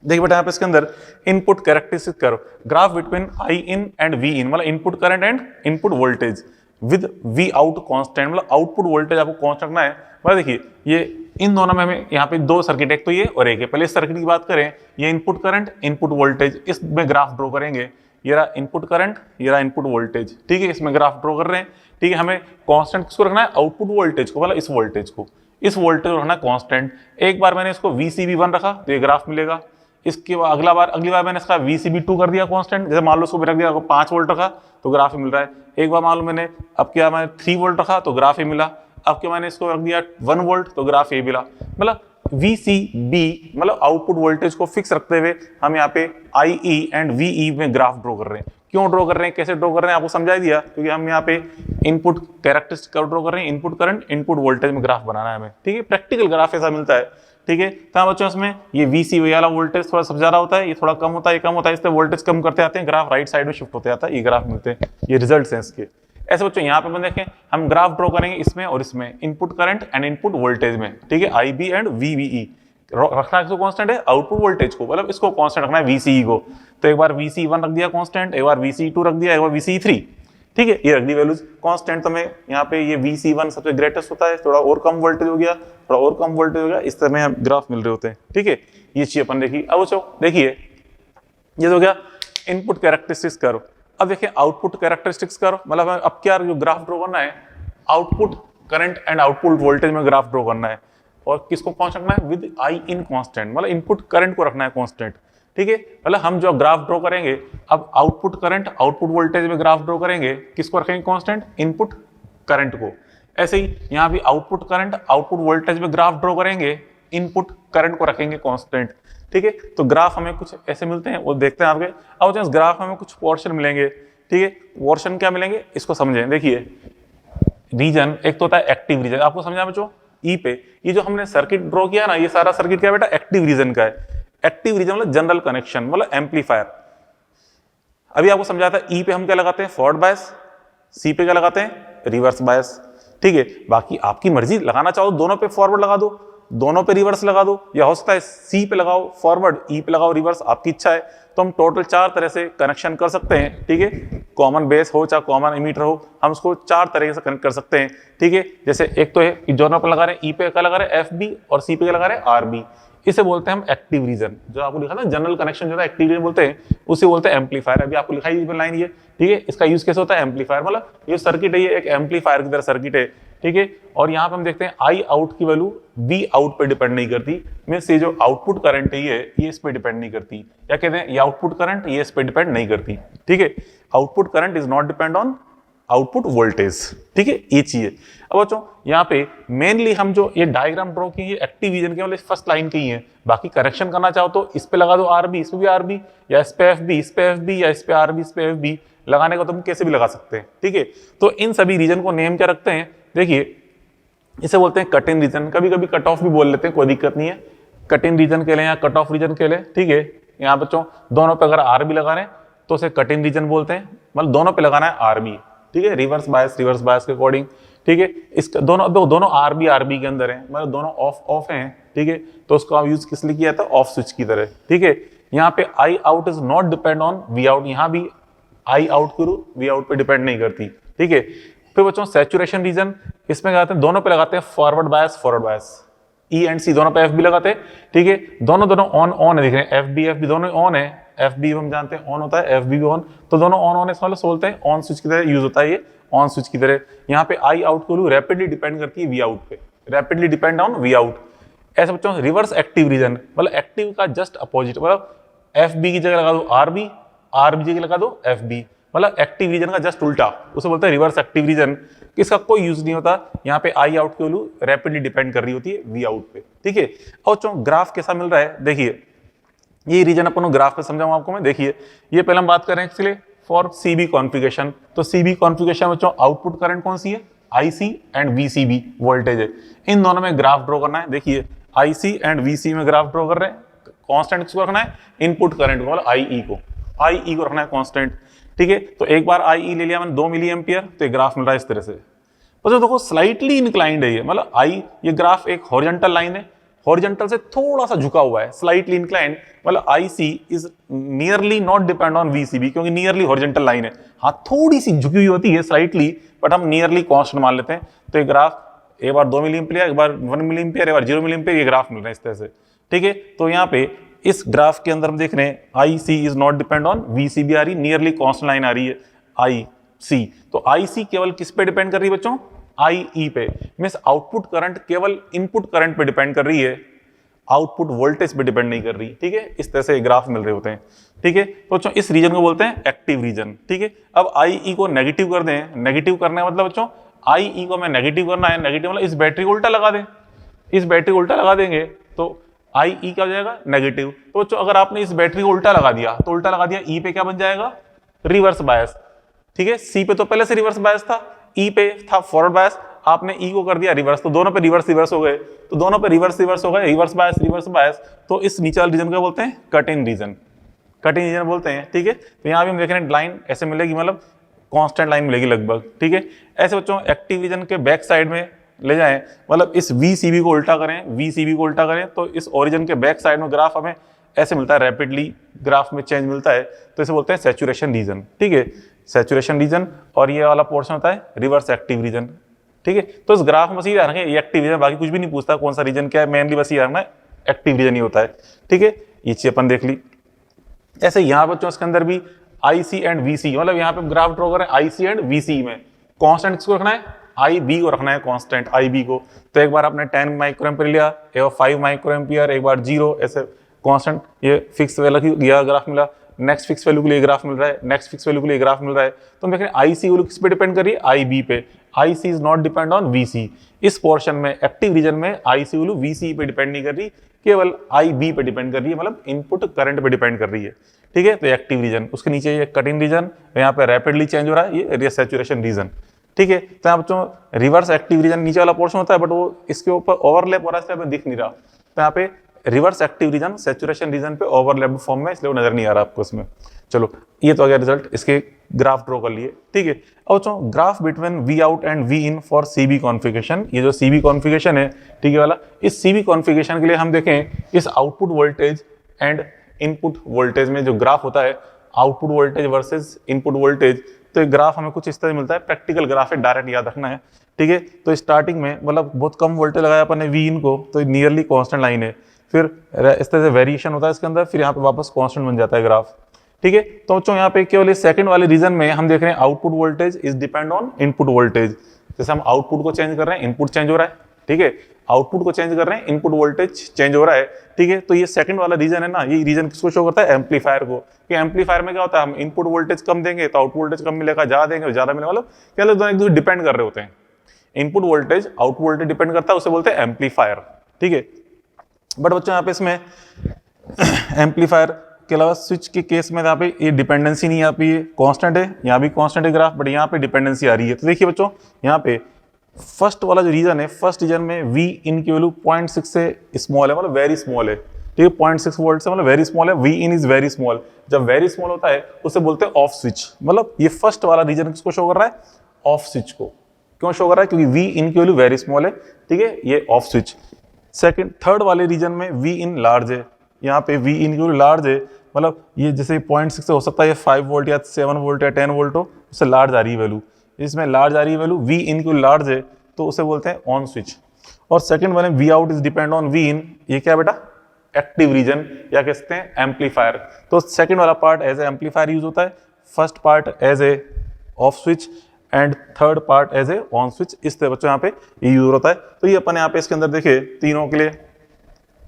देखिए बेटा यहाँ पे इसके अंदर इनपुट कैरेक्टरिस्टिक करो, graph between I in and V in, मतलब input current and input voltage with V out constant, मतलब आउटपुट वोल्टेज आपको कांस्टेंट रखना है। मतलब देखिए ये इन दोनों में हमें यहाँ पे दो सर्किट, एक तो ये और एक है। पहले इस सर्किट की बात करें, ये इनपुट करंट इनपुट वोल्टेज, इसमें ग्राफ ड्रॉ करेंगे। ये रहा इनपुट करंट, ये रहा इनपुट वोल्टेज। ठीक है, इसमें ग्राफ ड्रॉ कर रहे हैं। ठीक है, हमें कांस्टेंट किसको रखना है, आउटपुट वोल्टेज को, मतलब इस वोल्टेज को, इस वोल्टेज को रखना कांस्टेंट। एक बार मैंने इसको VCB1 रखा तो ये ग्राफ मिलेगा। इसके बाद अगली बार मैंने इसका VCB2 कर दिया कांस्टेंट, जैसे मान लो इसको रख दिया 5 वोल्ट रखा तो ग्राफ ही मिल रहा है। एक बार मान लो मैंने अब क्या मैंने 3 वोल्ट रखा तो ग्राफ ही मिला। अब क्या मैंने इसको रख दिया 1 वोल्ट तो ग्राफ ये मिला। मतलब VCB मतलब आउटपुट वोल्टेज को फिक्स रखते हुए हम यहाँ पे IE एंड VE में ग्राफ ड्रॉ कर रहे हैं। क्यों ड्रॉ कर रहे हैं, कैसे ड्रॉ कर रहे हैं, आपको समझा दिया, क्योंकि हम यहाँ पे इनपुट कैरेक्टरिस्टिक ड्रॉ कर रहे हैं, इनपुट करंट इनपुट वोल्टेज में ग्राफ बनाना है हमें। ठीक है, प्रैक्टिकल ग्राफ ऐसा मिलता है। ठीक है, तो बच्चों इसमें ये VCB वाला वोल्टेज थोड़ा सब ज्यादा होता है, ये थोड़ा कम होता है, ये कम होता है, इससे वोल्टेज कम करते आते हैं, ग्राफ राइट साइड में शिफ्ट होते आता है, ये ग्राफ मिलते हैं, ये रिजल्ट्स हैं इसके। ऐसे बच्चों यहाँ पे हम देखें, हम ग्राफ ड्रॉ करेंगे इसमें और इसमें, input current and input voltage में। ठीक है, IB एंड VBE रखना है कांस्टेंट है, आउटपुट वोल्टेज को, मतलब इसको कांस्टेंट रखना है VCE को। तो एक बार VCE1 रख दिया कांस्टेंट, एक बार VCE2 रख दिया, एक बार VCE3। ठीक है, ये रख दी वैल्यूज कांस्टेंट। तो मैं यहाँ पे ये VCE1 सबसे ग्रेटेस्ट होता है, थोड़ा और कम वोल्टेज हो गया, थोड़ा और कम वोल्टेज हो गया, इस तरह में ग्राफ मिल रहे होते हैं। ठीक है, ये चीज अपन देखिए। अब बच्चों देखिए ये तो हो गया इनपुट कैरेक्टरिस्टिक्स कर्व। अब देखिए आउटपुट कैरेक्टरिस्टिक्स कर्व, मतलब अब क्या जो ग्राफ ड्रॉ करना है, output current and output voltage में ग्राफ ड्रॉ करना है। और किसको कांस्टेंट रखना है, विद आई इन कांस्टेंट, मतलब इनपुट करंट को रखना है कांस्टेंट। ठीक है, मतलब हम जो ग्राफ ड्रॉ करेंगे, अब आउटपुट करंट आउटपुट वोल्टेज में ग्राफ ड्रॉ करेंगे, किसको रखेंगे कांस्टेंट, इनपुट करंट को। ऐसे ही यहाँ भी आउटपुट करंट आउटपुट वोल्टेज में ग्राफ ड्रॉ करेंगे, इनपुट करंट को रखेंगे कांस्टेंट। ठीक है, तो ग्राफ हमें कुछ ऐसे मिलते हैं, वो देखते हैं आपके। अब इस ग्राफ में हमें कुछ पोर्शन मिलेंगे। ठीक है, पोर्शन क्या मिलेंगे, इसको समझें। देखिए रीजन एक तो होता है एक्टिव रीजन, आपको समझा बच्चों, ई पे ये जो हमने सर्किट ड्रॉ किया ना, ये सारा सर्किट क्या बेटा, एक्टिव रीजन का है। एक्टिव रीजन मतलब जनरल कनेक्शन, मतलब एम्पलीफायर। अभी आपको समझा था, ई पे हम क्या लगाते हैं, फॉरवर्ड बायस, सी पे क्या लगाते हैं, रिवर्स बायस। ठीक है, बाकी आपकी मर्जी, लगाना चाहो दोनों पे फॉरवर्ड लगा दो, दोनों पे रिवर्स लगा दो, या हो सकता है सी पे लगाओ फॉरवर्ड, ई पे लगाओ रिवर्स, आपकी इच्छा है। तो हम टोटल 4 तरह से कनेक्शन कर सकते हैं। ठीक है, कॉमन बेस हो चाहे कॉमन एमीटर हो, हम उसको 4 तरह से कनेक्ट कर सकते हैं। ठीक है, जैसे एक तो है कि दोनों पे लगा रहे हैं, ई पे क्या लगा रहे हैं FB और सी पे क्या लगा रहे हैं RB, इसे बोलते हैं हम एक्टिव रीजन। जो आपको लिखा था जनरल कनेक्शन जो है एक्टिव रीजन बोलते हैं, उसे बोलते हैं एम्पलीफायर। अभी आपको लिखा है लाइन ये। ठीक है, इसका यूज कैसे होता है, एम्पलीफायर, मतलब ये सर्किट है, ये एक एम्पलीफायर की तरह सर्किट है। ठीक है, और यहाँ पे हम देखते हैं आई आउट की वैल्यू V आउट पे डिपेंड नहीं करती, मींस ये जो आउटपुट करंट है ये इस पे डिपेंड नहीं करती। क्या कहते हैं, ये आउटपुट करंट ये इस पे डिपेंड नहीं करती। ठीक है, output current is not depend on output voltage. ठीक है, ये चीज है। अब बच्चों यहाँ पे मेनली हम जो ये डायग्राम ड्रॉ की ये एक्टिव रीजन के मतलब फर्स्ट लाइन की है। बाकी करेक्शन करना चाहो तो इस पे लगा दो RB, इस पे भी RB, या इस पे FB, इस पे FB, या इस पे RB, इस पे FB, लगाने को तुम कैसे भी लगा सकते हैं। ठीक है, तो इन सभी रीजन को नेम क्या रखते हैं, देखिए इसे बोलते हैं कट इन रीजन, कभी कभी कट ऑफ भी बोल लेते हैं, कोई दिक्कत नहीं है। कट इन रीजन के लिए या कट ऑफ रीजन के लिए। ठीक है, यहाँ बच्चों दोनों पे अगर RB लगा रहे हैं तो उसे कट इन रीजन बोलते हैं, मतलब दोनों पे लगाना है RB। ठीक है, रिवर्स बायस के अकॉर्डिंग। ठीक है, इसका दोनों RB के अंदर है, मतलब दोनों ऑफ हैं। ठीक है, तो उसको आप यूज किस लिए किया था, ऑफ स्विच की तरह। ठीक है, यहाँ पे I out is not depend on V out, यहाँ भी आई आउट की रूल V आउट पे डिपेंड नहीं करती। ठीक है, फिर बच्चों सैचुरेशन रीजन, इसमें लगाते हैं दोनों पे लगाते हैं forward bias, E and C दोनों पे FB लगाते हैं। ठीक है, दोनों ऑन है, दिख रहे हैं FB दोनों ऑन है। FB हम जानते हैं ऑन होता है, FB भी ऑन, तो दोनों ऑन इसका मतलब बोलते हैं ऑन स्विच की तरह यूज होता है, ये ऑन स्विच की तरह। यहाँ पे आई आउट को रैपिडली डिपेंड करती है V आउट पे, rapidly depend on V out. ऐसे बच्चों रिवर्स एक्टिव रीजन, मतलब एक्टिव का जस्ट अपोजिट, मतलब FB की जगह लगा दो RB की जगह लगा दो FB, मतलब एक्टिव रीजन का जस्ट उल्टा, उसे बोलते हैं रिवर्स एक्टिव रीजन। इसका कोई यूज नहीं होता, यहाँ पे आई आउट की वैल्यू रैपिडली डिपेंड कर रही होती है V आउट पे। ठीक है, और बच्चों ग्राफ कैसा मिल रहा है, देखिए ये रीजन अपन ग्राफ पे समझाऊंगा आपको मैं। देखिए ये पहले हम बात कर रहे हैं एक्चुअली फॉर CB कॉन्फ़िगरेशन, तो CB कॉन्फ़िगरेशन बच्चों आउटपुट करंट कौन सी है, IC एंड VCB वोल्टेज है, इन दोनों में ग्राफ ड्रॉ करना है। देखिए IC एंड VCB में ग्राफ ड्रॉ कर रहे हैं, कांस्टेंट किसको रखना है, इनपुट करंट को, मतलब IE को। आई ई को रखना है कांस्टेंट, ठीक है। तो एक बार आई ई ले लिया मैंने 2 मिली एम्पियर, तो ये ग्राफ मिल रहा है इस तरह से। तो देखो स्लाइटली इंक्लाइंड है ये, मतलब आई, ये ग्राफ एक हॉरिजॉन्टल लाइन है, हॉरिजॉन्टल से थोड़ा सा झुका हुआ है, स्लाइटली इंक्लाइंड, मतलब I C is nearly not depend on V C B, क्योंकि नियरली हॉरिजॉन्टल लाइन है। हाँ थोड़ी सी झुकी हुई होती है स्लाइटली, बट हम नियरली कांस्टेंट मान लेते हैं। तो ये ग्राफ एक बार 2 मिली एम्पियर, एक बार 1 मिली एम्पियर, एक बार 0 मिली एम्पियर, ये ग्राफ मिल रहे हैं इस तरह से, ठीक है। तो यहाँ पे इस ग्राफ के अंदर हम देख रहे हैं I C is not depend on V C B आ रही, नियरली कांस्टेंट लाइन आ रही है आई सी। तो आई सी केवल किस पे डिपेंड कर रही है बच्चों? आई ई पे, मींस आउटपुट करंट केवल इनपुट करंट पे डिपेंड कर रही है, आउटपुट वोल्टेज पे डिपेंड नहीं कर रही, ठीक है। इस तरह से ग्राफ मिल रहे होते हैं, ठीक है। तो बच्चों इस रीजन को बोलते हैं एक्टिव रीजन, ठीक है। अब आई ई को नेगेटिव कर दें, नेगेटिव करना है मतलब बच्चों आई ई को मैं नेगेटिव करना है, नेगेटिव मतलब इस बैटरी को उल्टा लगा दें, इस बैटरी को उल्टा लगा देंगे तो आई ई क्या हो जाएगा? नेगेटिव। तो बच्चों अगर आपने इस बैटरी को उल्टा लगा दिया, तो उल्टा लगा दिया ई पे क्या बन जाएगा? रिवर्स बायस, ठीक है। सी पे तो पहले से रिवर्स बायस था, ई पे था फॉरवर्ड बायस, आपने ई को कर दिया रिवर्स, तो दोनों पे रिवर्स रिवर्स हो गए, तो दोनों पे रिवर्स रिवर्स हो गए, रिवर्स बायस रिवर्स बायस। तो इस नीचे वाले रीजन को बोलते हैं cut in region, cut in region बोलते हैं, ठीक है। तो यहाँ भी हम देख रहे हैं लाइन ऐसे मिलेगी, मतलब कांस्टेंट लाइन मिलेगी लगभग, ठीक है। ऐसे बच्चों एक्टिव रीजन के बैक साइड में ले जाएं, मतलब इस VCB को उल्टा करें, VCB को उल्टा करें, तो इस ओरिजिन के बैक साइड में ग्राफ हमें ऐसे मिलता है, रैपिडली ग्राफ में चेंज मिलता है, तो इसे बोलते हैं सैचुरेशन रीजन, ठीक है, सैचुरेशन रीजन। और ये वाला पोर्शन होता है रिवर्स एक्टिव रीजन, ठीक है। तो इस ग्राफ में बस ये रखें ये एक्टिव रीजन, बाकी कुछ भी नहीं पूछता कौन सा रीजन क्या है, मेनली बस ये रखना है एक्टिव रीजन ही होता है, ठीक है। ये चीज अपन देख ली। ऐसे यहाँ बच्चों इसके अंदर भी IC एंड VC, मतलब यहाँ पे ग्राफ ड्रॉ करें IC एंड VC में, कांस्टेंट किसको रखना है? IB को रखना है कांस्टेंट, IB को। तो एक बार आपने 10 माइक्रोएम्पियर लिया, एक बार 5 माइक्रोएम्पियर, एक बार 0, ऐसे कांस्टेंट ये फिक्स वैल्यू यह ग्राफ मिला, नेक्स्ट फिक्स वैल्यू के लिए ग्राफ मिल रहा है, नेक्स्ट फिक्स वैल्यू के लिए ग्राफ मिल रहा है। तो हम देख रहे हैं IC वैल्यू किस पे डिपेंड कर रही है? IB पे। IC is not depend on VC। इस पोर्शन में एक्टिव रीजन में IC वैल्यू VC पे डिपेंड नहीं कर रही, केवल IB पे डिपेंड कर रही है, मतलब इनपुट करंट पे डिपेंड कर रही है, ठीक है। तो एक्टिव रीजन, उसके नीचे ये कट इन रीजन, यहाँ पे रैपिडली चेंज हो रहा है, ये सैचुरेशन रीजन, ठीक है। तो यहाँ बच्चों रिवर्स एक्टिव रीजन नीचे वाला पोर्शन होता है, बट वो इसके ऊपर ओवरलैप हो रहा है, इसलिए दिख नहीं रहा। तो यहाँ पे reverse active region saturation region पे ओवरलैप फॉर्म में, इसलिए वो नजर नहीं आ रहा आपको इसमें। चलो ये तो आ गया रिजल्ट, इसके ग्राफ ड्रॉ कर लिए, ठीक है। अब बच्चों graph between V out and V in for CB configuration, ये जो CB कॉन्फ़िगरेशन है, ठीक है वाला, इस CB कॉन्फ़िगरेशन के लिए हम देखें इस output voltage and input voltage में जो ग्राफ होता है, output voltage versus input voltage, तो एक ग्राफ हमें कुछ इस तरह मिलता है, प्रैक्टिकल ग्राफ है, डायरेक्ट याद रखना है, ठीक है। तो स्टार्टिंग में मतलब बहुत कम वोल्टेज लगाया अपन ने वी इन को, तो नियरली कांस्टेंट लाइन है, फिर इस तरह से वेरिएशन होता है इसके अंदर, फिर यहाँ पे वापस कांस्टेंट बन जाता है ग्राफ, ठीक है। तो बच्चों यहाँ पे केवल इस सेकंड वाले रीजन में हम देख रहे हैं output voltage is depend on input voltage. जैसे हम आउटपुट को चेंज कर रहे हैं, इनपुट चेंज हो रहा है, ठीक है, आउटपुट को चेंज कर रहे हैं, इनपुट वोल्टेज चेंज हो रहा है, ठीक है। तो ये सेकंड वाला रीजन है ना, ये रीजन किसको शो करता है? एम्पलीफायर को। कि एम्पलीफायर में क्या होता है, हम इनपुट वोल्टेज कम देंगे तो आउटपुट वोल्टेज कम मिलेगा, ज्यादा देंगे तो ज्यादा मिलेगा, मतलब क्या दोनों एक दूसरे डिपेंड कर रहे होते हैं। Input voltage output voltage depend करता है, उसे बोलते हैं एम्पलीफायर, ठीक है। बट बच्चों यहाँ पे इसमें एम्पलीफायर के अलावा स्विच के केस में यहाँ पे ये डिपेंडेंसी नहीं, यहाँ पे ये कांस्टेंट है, यहाँ भी कांस्टेंट है ग्राफ, बट यहाँ पे डिपेंडेंसी आ रही है। तो देखिए बच्चों यहाँ पे फर्स्ट वाला जो रीजन है, फर्स्ट रीजन में वी इन की वैल्यू 0.6 से स्मॉल है, मतलब वेरी स्मॉल है, ठीक है, 0.6 वोल्ट से मतलब वेरी स्मॉल है, V in is very small. जब वेरी स्मॉल होता है उसे बोलते हैं ऑफ स्विच, मतलब ये फर्स्ट वाला रीजन किसको शो कर रहा है? ऑफ स्विच को। क्यों शो कर रहा है? क्योंकि वी इन की वैल्यू वेरी स्मॉल है, ठीक है, ये ऑफ स्विच। सेकंड थर्ड वाले रीजन में वी इन लार्ज है, यहाँ पे वी इन की वैल्यू लार्ज है, मतलब ये जैसे 0.6 से हो सकता है ये 5 वोल्ट या 7 वोल्ट या 10 वोल्ट हो, उससे लार्ज आ रही है वैल्यू, इसमें लार्ज आ रही है वैल्यू, वी इन की लार्ज है, तो उसे बोलते हैं ऑन स्विच। और सेकंड वाले V out is depend on V in, ये क्या बेटा? एक्टिव रीजन या कह सकते हैं एम्पलीफायर। तो सेकंड वाला part as a amplifier use होता है, first part as a off switch and third part as a on switch. इस तरह बच्चों यहाँ पे ये यूज होता है। तो ये अपन यहाँ पे इसके अंदर देखिए तीनों के लिए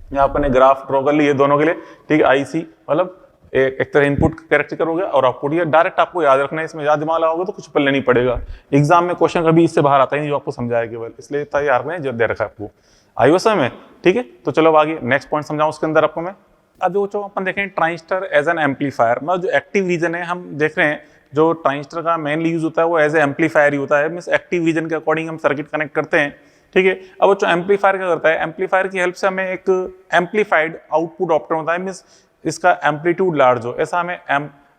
यहाँ अपन ने ग्राफ ड्रॉ कर लिए दोनों के लिए, ठीक है। IC मतलब एक तरह इनपुट कैरेक्टर हो गया और आउटपुट, ये डायरेक्ट आपको याद रखना है, इसमें याद दिमाग लगाओगे तो कुछ पल्ले नहीं पड़ेगा, एग्जाम में क्वेश्चन कभी इससे बाहर आता ही नहीं जो आपको समझाया केवल, इसलिए तैयार रखना जो दे रखा है आपको, आइए समझ में, ठीक है। तो चलो आगे नेक्स्ट पॉइंट समझाऊं उसके अंदर आपको मैं। अब जो अपन देखें ट्रांजिस्टर एज एन एम्पलीफायर, मतलब जो एक्टिव रीजन है हम देख रहे हैं, जो ट्रांजिस्टर का मेनली यूज होता है वो एज ए एम्पलीफायर ही होता है, मींस एक्टिव रीजन के अकॉर्डिंग हम सर्किट कनेक्ट करते हैं, ठीक है। अब जो एम्पलीफायर क्या करता है, एम्पलीफायर की हेल्प से हमें एक एम्पलीफाइड आउटपुट ऑप्टेन होता है, मींस इसका एम्पलीट्यूड लार्ज हो, ऐसा हमें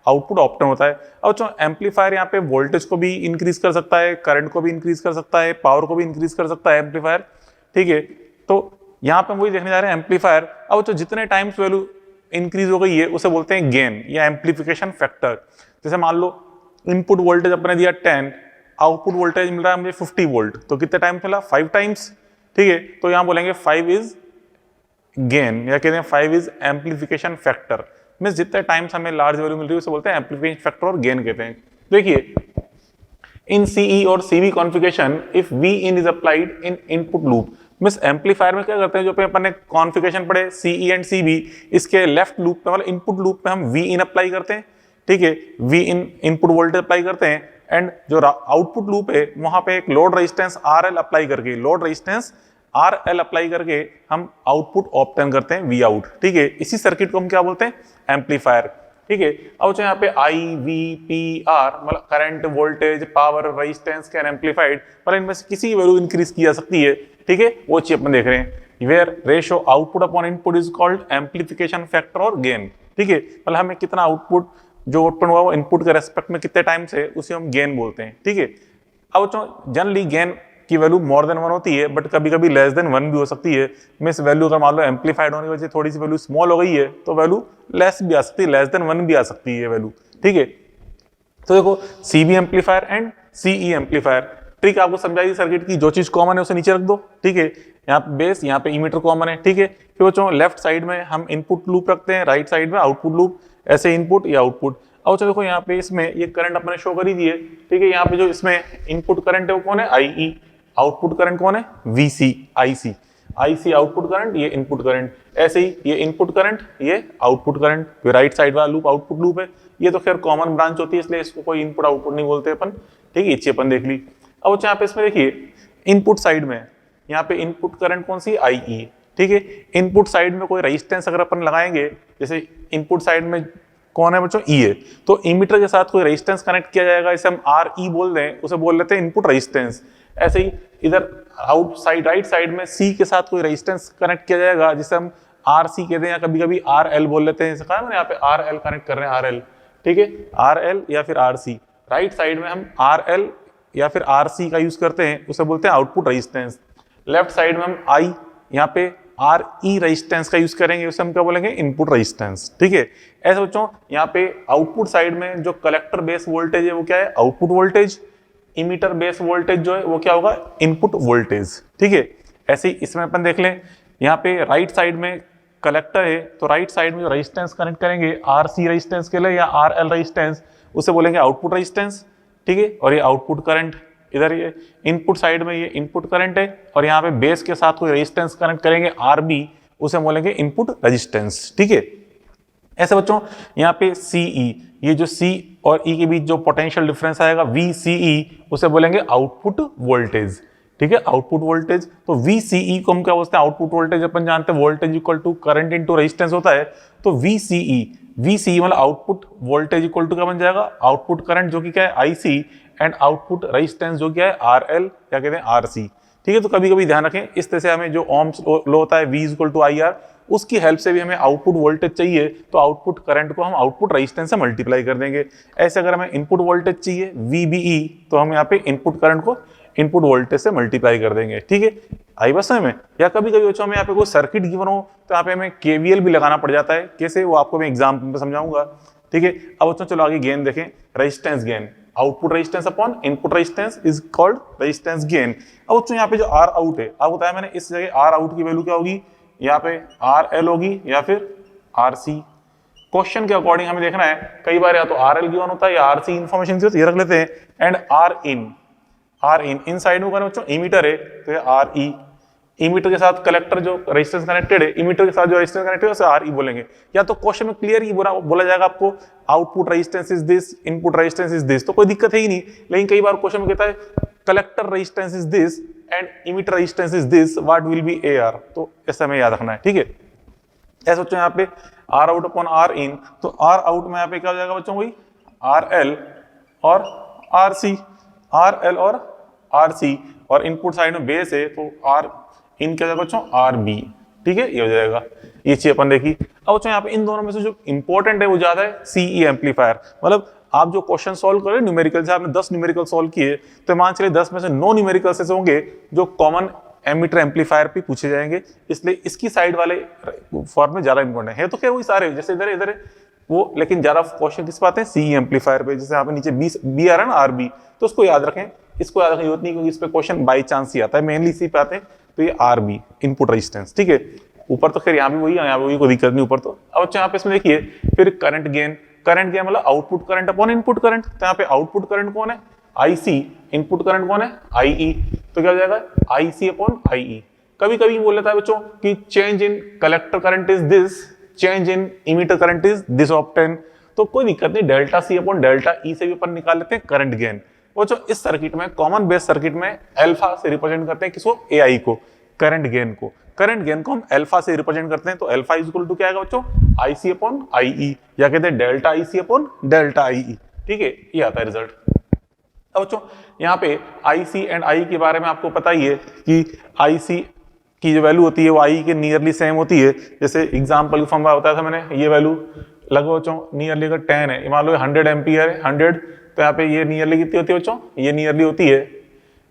आउटपुट ऑप्टेन होता है। अब जो एम्पलीफायर यहाँ पे वोल्टेज को भी इंक्रीज कर सकता है, करंट को भी इंक्रीज कर सकता है, पावर को भी इंक्रीज कर सकता है एम्पलीफायर, ठीक है। तो यहाँ पे हम वही देखने जा रहे हैं एम्पलीफायर। अब जो जितने टाइम्स वैल्यू इंक्रीज हो गई है उसे बोलते हैं गेन या एम्पलीफिकेशन फैक्टर। जैसे मान लो इनपुट वोल्टेज अपने दिया 10, आउटपुट वोल्टेज मिल रहा है मुझे 50 वोल्ट, तो कितने टाइम्स मिला? 5 टाइम्स, ठीक है। तो यहाँ बोलेंगे 5 इज गेन या कहते हैं 5 इज एम्पलीफिकेशन फैक्टर। मींस जितने टाइम्स हमें लार्ज वैल्यू मिल रही है उसे बोलते हैं एम्पलीफिकेशन फैक्टर और गेन कहते हैं। देखिए इन सीई और CB configuration if V in is applied in input loop, means amplifier में क्या करते हैं, जो पे अपन ने कॉन्फ़िगरेशन पढ़े सीई एंड सीबी, इसके लेफ्ट लूप पे मतलब इनपुट लूप पे हम वी इन अप्लाई करते हैं, ठीक है। V in input voltage apply करते हैं एंड जो आउटपुट लूप है वहां पे एक लोड रेजिस्टेंस आरएल अप्लाई करके, लोड रेजिस्टेंस आरएल अप्लाई करके हम आउटपुट ऑब्टेन करते हैं वी आउट, ठीक है। इसी सर्किट को हम क्या बोलते हैं? एम्पलीफायर, ठीक है। अब जो यहाँ पे आई वी पी आर मतलब current, voltage, power, resistance can amplified, मतलब इनमें से किसी की वैल्यू इंक्रीज की जा सकती है, ठीक है। वो चीज अपन देख रहे हैं। Where ratio output upon input is called amplification factor और गेन, ठीक है। मतलब हमें कितना आउटपुट जो उत्पन्न हुआ वो इनपुट के रेस्पेक्ट में कितने टाइम से, उसे हम गेन बोलते हैं, ठीक है। अब जो जनरली गेन की वैल्यू मोर देन 1 होती है, बट कभी कभी लेस देन 1 भी हो सकती है। मींस वैल्यू अगर मान लो एम्पलीफाइड होने की वजह से थोड़ी सी वैल्यू स्मॉल हो गई है तो वैल्यू लेस भी आ सकती है, लेस देन 1 भी आ सकती है वैल्यू, ठीक है। तो देखो CB amplifier and CE amplifier, trick आपको समझाई सर्किट की, जो चीज कॉमन है उसे नीचे रख दो, ठीक है। यहाँ पे बेस, यहाँ पे इमीटर कॉमन है, ठीक है। फिर बच्चों लेफ्ट साइड में हम इनपुट लूप रखते हैं, राइट साइड में आउटपुट लूप, ऐसे इनपुट या आउटपुट। अब देखो यहाँ पे इसमें ये करंट अपने शो कर ही दिए, ठीक है। यहाँ पे जो इसमें इनपुट करंट है वो कौन है? आई, आउटपुट करंट कौन है? VC, IC, IC output current, ये इनपुट करंट। ऐसे ही ये इनपुट करंट, ये आउटपुट करंट। फिर राइट साइड वाला लूप आउटपुट लूप है, ये तो खैर कॉमन ब्रांच होती है इसलिए इसको कोई इनपुट आउटपुट नहीं बोलते अपन, ठीक है। ये अपन देख ली। अब यहाँ पे इसमें देखिए इनपुट साइड में यहाँ पे इनपुट करंट कौन सी? आई, ठीक है। इनपुट साइड में कोई रेजिस्टेंस अगर अपन लगाएंगे, जैसे इनपुट साइड में कौन है बच्चों? ई है, तो इमीटर के साथ कोई रेजिस्टेंस कनेक्ट किया जाएगा, इसे हम आर ई बोल दें, उसे बोल लेते हैं इनपुट रेजिस्टेंस। ऐसे ही इधर आउट साइड, राइट साइड में सी के साथ कोई रेजिस्टेंस कनेक्ट किया जाएगा, जिसे हम आर सी कहते हैं या कभी कभी आर एल बोल लेते हैं। जैसे कहा मैंने यहाँ पे आर एल कनेक्ट कर रहे हैं, आर एल, ठीक है, आर एल या फिर आर सी। राइट साइड में हम आर एल या फिर आर सी का यूज करते हैं, उसे बोलते हैं आउटपुट रेजिस्टेंस। लेफ्ट साइड में हम आई यहाँ पे आर ई रेजिस्टेंस का यूज करेंगे, उसे हम क्या बोलेंगे? इनपुट रेजिस्टेंस, ठीक है। ऐसे बच्चों यहाँ पे आउटपुट साइड में जो कलेक्टर बेस वोल्टेज है वो क्या है? Output voltage. Emitter base voltage जो है वो क्या होगा? इनपुट वोल्टेज, ठीक है। ऐसे ही इसमें अपन देख लें, यहाँ पे राइट साइड में कलेक्टर है, तो राइट साइड में जो रेजिस्टेंस कनेक्ट करेंगे आर सी रेजिस्टेंस के लिए या आर एल रेजिस्टेंस, उसे बोलेंगे आउटपुट रेजिस्टेंस, ठीक है। और ये आउटपुट करंट, इधर ये इनपुट साइड में ये इनपुट करंट है, और यहाँ पे बेस के साथ कोई रेजिस्टेंस कनेक्ट करेंगे आर बी, उसे बोलेंगे इनपुट रेजिस्टेंस, ठीक है। ऐसे बच्चों यहाँ पे सीई, ये जो सी और ई के बीच जो पोटेंशियल डिफरेंस आएगा VCE, उसे बोलेंगे आउटपुट वोल्टेज, ठीक है, आउटपुट वोल्टेज। तो VCE को हम क्या बोलते हैं? आउटपुट वोल्टेज अपन जानते हैं voltage equal to current into resistance होता है, तो VCE मतलब आउटपुट वोल्टेज इक्वल टू क्या बन जाएगा? आउटपुट करंट जो कि क्या है? IC, एंड आउटपुट रेजिस्टेंस जो क्या है? RL या कहते हैं RC, ठीक है। तो कभी कभी ध्यान रखें, इस तरह से हमें जो ओम्स लो होता है V इक्वल टू IR, उसकी हेल्प से भी हमें आउटपुट वोल्टेज चाहिए, तो आउटपुट करंट को हम आउटपुट रेजिस्टेंस से मल्टीप्लाई कर देंगे। ऐसे अगर हमें इनपुट वोल्टेज चाहिए VBE, तो हम यहाँ पे इनपुट करंट को इनपुट वोल्टेज से मल्टीप्लाई कर देंगे, ठीक है। आई बस में, या कभी कभी बच्चों में यहाँ पे कोई सर्किट गिवन हो तो यहाँ पे हमें KVL भी लगाना पड़ जाता है। कैसे? वो आपको मैं एग्जाम में समझाऊंगा, ठीक है। अब बच्चों चलो आगे गेन देखें। Resistance gain, output resistance upon input resistance is called resistance gain. अब बच्चों यहाँ पे जो आर आउट है, अब बताया मैंने, इस जगह आर आउट की वैल्यू क्या होगी? यहाँ पे RL होगी या फिर RC। क्वेश्चन के अकॉर्डिंग हमें देखना है, कई बार या तो RL गिवन होता है या RC इन्फॉर्मेशन ये रख लेते हैं। एंड R इन साइड में बच्चों इमीटर है, तो ये RE, इमीटर के साथ कलेक्टर जो रेजिस्टेंस कनेक्टेड है, इमीटर के साथ जो रेजिस्टेंस कनेक्टेड है उसे RE बोलेंगे। या तो क्वेश्चन में क्लियर ही बोला जाएगा आपको output resistance is this, input resistance is this, तो कोई दिक्कत है ही नहीं। लेकिन कई बार क्वेश्चन में कहता है collector resistance is this and emitter resistance is this, what will be AR, तो ऐसा हमें याद रखना है, ठीक है। ऐसा बच्चों यहाँ पे R आउट अपॉन R इन, तो R आउट में यहाँ पे क्या हो जाएगा बच्चों? वही RL और RC, RL और RC, और इनपुट साइड में बेस है तो R इन क्या हो जाएगा बच्चों? RB, ठीक है, ये हो जाएगा। ये चीज अपन देखी। अब बच्चों यहाँ पे इन दोनों में से जो इंपॉर्टेंट है वो ज्यादा है सीई एम्पलीफायर। मतलब आप जो क्वेश्चन सॉल्व करें न्यूमेरिकल से, आपने 10 न्यूमेरिकल सॉल्व किए तो मान चलिए 10 में से 9 न्यूमेरिकल से होंगे जो कॉमन एमीटर एम्पलीफायर पे पूछे जाएंगे, इसलिए इसकी साइड वाले फॉर्म में ज्यादा इंपॉर्टेंट है। तो क्या वही सारे जैसे इधर इधर वो, लेकिन ज्यादा क्वेश्चन किस पे आते हैं, सीई एम्पलीफायर पे। जैसे यहाँ पे नीचे बी आ रहा है ना आरबी, तो उसको याद रखें, इसको याद रखने की जरूरत नहीं क्योंकि इस पे क्वेश्चन बाई चांस ही आता है, मेनली इसी पे आते हैं। तो ये आरबी इनपुट रेजिस्टेंस, ठीक है। ऊपर तो खैर यहाँ भी वही है, यहाँ पे वही, कोई दिक्कत नहीं ऊपर तो। अब यहाँ पे इसमें देखिए फिर करंट गेन, करंट गेन मतलब output current upon input current. तो यहाँ पे आउटपुट करंट कौन है, आईसी, इनपुट करंट कौन है, आईई। तो क्या हो जाएगा, आईसी अपॉन आईई। कभी कभी बोल लेता है बच्चों कि change in collector current is this, change in emitter current is this obtain. तो कोई दिक्कत नहीं, delta C upon delta E से भी अपन निकाल लेते हैं करंट गेन। वो जो इस सर्किट में, कॉमन बेस सर्किट में अल्फा से रिप्रेजेंट करते हैं किसको, एआई को, करंट गेन को। करंट गेन को हम अल्फा से रिप्रेजेंट करते हैं, तो अल्फा इज इक्वल टू क्या आएगा बच्चों, आईसी अपॉन आईई, या कहते हैं delta IC upon delta IE, ठीक है। ये आता है रिजल्ट। अब बच्चों यहाँ पे आईसी एंड आई के बारे में आपको पता ही है कि आईसी की जो वैल्यू होती है वो आई के नियरली सेम होती है। जैसे एग्जांपल के फॉर्म में बताया था मैंने, ये वैल्यू लगभग बच्चों नियरली अगर 10 है, मान लो 100 एम्पियर है, 100, तो यहाँ पे ये नियरली कितनी होती है बच्चों, ये नियरली होती है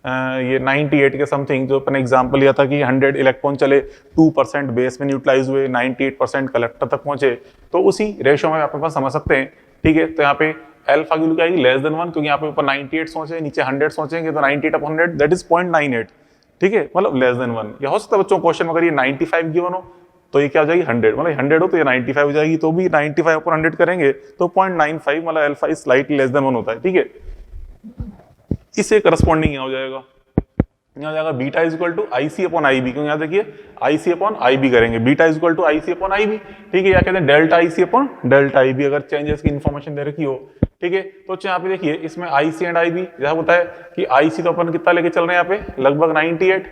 ये 98 के समथिंग। जो अपन एग्जांपल लिया था कि 100 इलेक्ट्रॉन चले, 2% बेस में न्यूट्रलाइज हुए, 98% कलेक्टर तक पहुंचे, तो उसी रेशियो में आप समझ सकते हैं, ठीक है। तो यहाँ पे अल्फा की वैल्यू क्या आएगी, लेस देन 1, क्योंकि यहाँ पे ऊपर 98 सोचे, नीचे 100 सोचेंगे, तो 98 अपॉन 100 दैट इज 0.98, ठीक है, मतलब लेस देन 1। या हो सकता है बच्चों क्वेश्चन में अगर ये 95 गिवन हो तो ये क्या हो जाएगी 100, मतलब 100 हो तो ये 95 हो जाएगी, तो भी 95 अपॉन 100 करेंगे तो 0.95, मतलब alpha is slightly less than 1 होता है, ठीक है। इससे करस्पॉन्डिंग यहाँ हो जाएगा, यहाँ हो जाएगा beta is equal to IC upon IB, क्योंकि यहाँ देखिए आईसी अपॉन आईबी करेंगे, beta is equal to IC upon IB, ठीक है। या कहते हैं delta IC upon delta IB, अगर चेंजेस की इन्फॉर्मेशन दे रखी हो, ठीक है। तो यहाँ पे देखिए इसमें आईसी एंड आईबी, जैसा होता है कि आईसी तो अपन कितना लेके चल रहे हैं यहाँ पे, लगभग 98,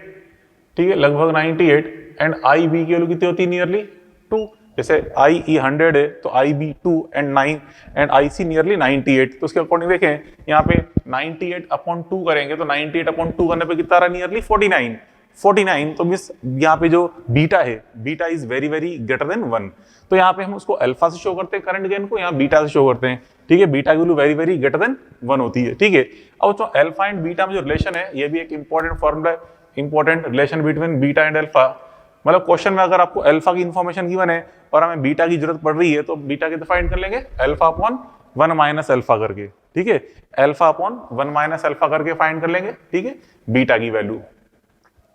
ठीक है, लगभग 98, एंड आईबी की वैल्यू कितनी होती है, नियरली 2। जैसे आई ई 100 है तो I B 2 and 9 and I C nearly 98, तो उसके अकॉर्डिंग देखें यहाँ पे 98 अपॉन 2 करेंगे तो 98 अपॉन 2 करने पे कितना रहा, नियरली 49। तो मिस यहाँ पे जो बीटा है, beta is very very greater than 1, तो यहाँ पे हम उसको अल्फा से शो करते हैं करंट गेन को, यहाँ बीटा से शो करते हैं, ठीक है। बीटा की value very very greater than 1 होती है, ठीक है। अब जो अल्फा एंड बीटा में जो रिलेशन है, ये भी एक इंपॉर्टेंट फॉर्मूला है, important relation between beta and alpha. मतलब क्वेश्चन में अगर आपको अल्फा की इन्फॉर्मेशन गिवन है और हमें बीटा की जरूरत पड़ रही है, तो बीटा की फाइंड कर लेंगे अल्फा अपॉन 1 माइनस अल्फा करके, ठीक है। अल्फा अपॉन 1 माइनस अल्फा करके फाइंड कर लेंगे, ठीक है, बीटा की वैल्यू।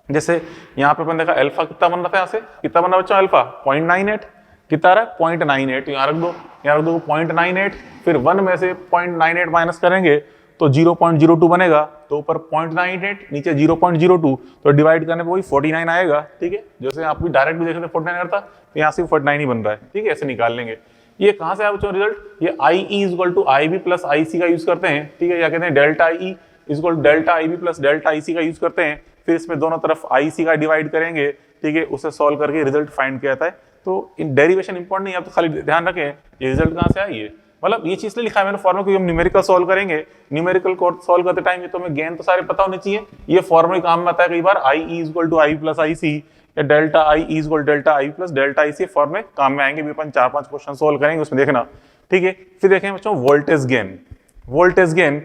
जैसे यहाँ पे अपन देखा अल्फा कितना बन रहा था, यहाँ से कितना बन रहा बच्चों अल्फा 0.98, कितना रहा 0.98, यहाँ रख दो, यहाँ रख दो 0.98, फिर 1 में से 0.98 माइनस करेंगे तो 0.02 बनेगा, तो ऊपर 0.98 नीचे 0.02, तो डिवाइड करने पे वही 49 आएगा, ठीक है। जैसे आप भी डायरेक्ट भी देख सकते 49 करता, तो यहाँ से 49 ही बन रहा है, ठीक है। ऐसे निकाल लेंगे। ये कहाँ से आया बच्चों रिजल्ट, ये I E is equal to I B plus I C का यूज करते हैं, ठीक है। या कहते हैं delta I E is equal to delta I B plus delta I C का यूज करते हैं, फिर इसमें दोनों तरफ आई सी का डिवाइड करेंगे, ठीक है, उसे सॉल्व करके रिजल्ट फाइंड किया जाता है। तो इन डेरिवेशन इंपॉर्टेंट नहीं है, आप तो खाली ध्यान रखें ये रिजल्ट कहाँ से आया, ये मतलब ये चीज लिखा है मैंने फॉर्मूला, क्योंकि हम न्यूमेरिकल सॉल्व करेंगे, न्यूमेरिकल को सॉल्व करते टाइम ये तो हमें गेन तो सारे पता होने चाहिए। ये फॉर्मूला काम में आता है कई बार, I E is equal to I plus I C, या delta I E is equal delta I plus delta I C, फॉर्मूले काम में आएंगे भी, अपन 4-5 क्वेश्चन सॉल्व करेंगे उसमें देखना, ठीक है। फिर देखें बच्चों voltage gain, voltage gain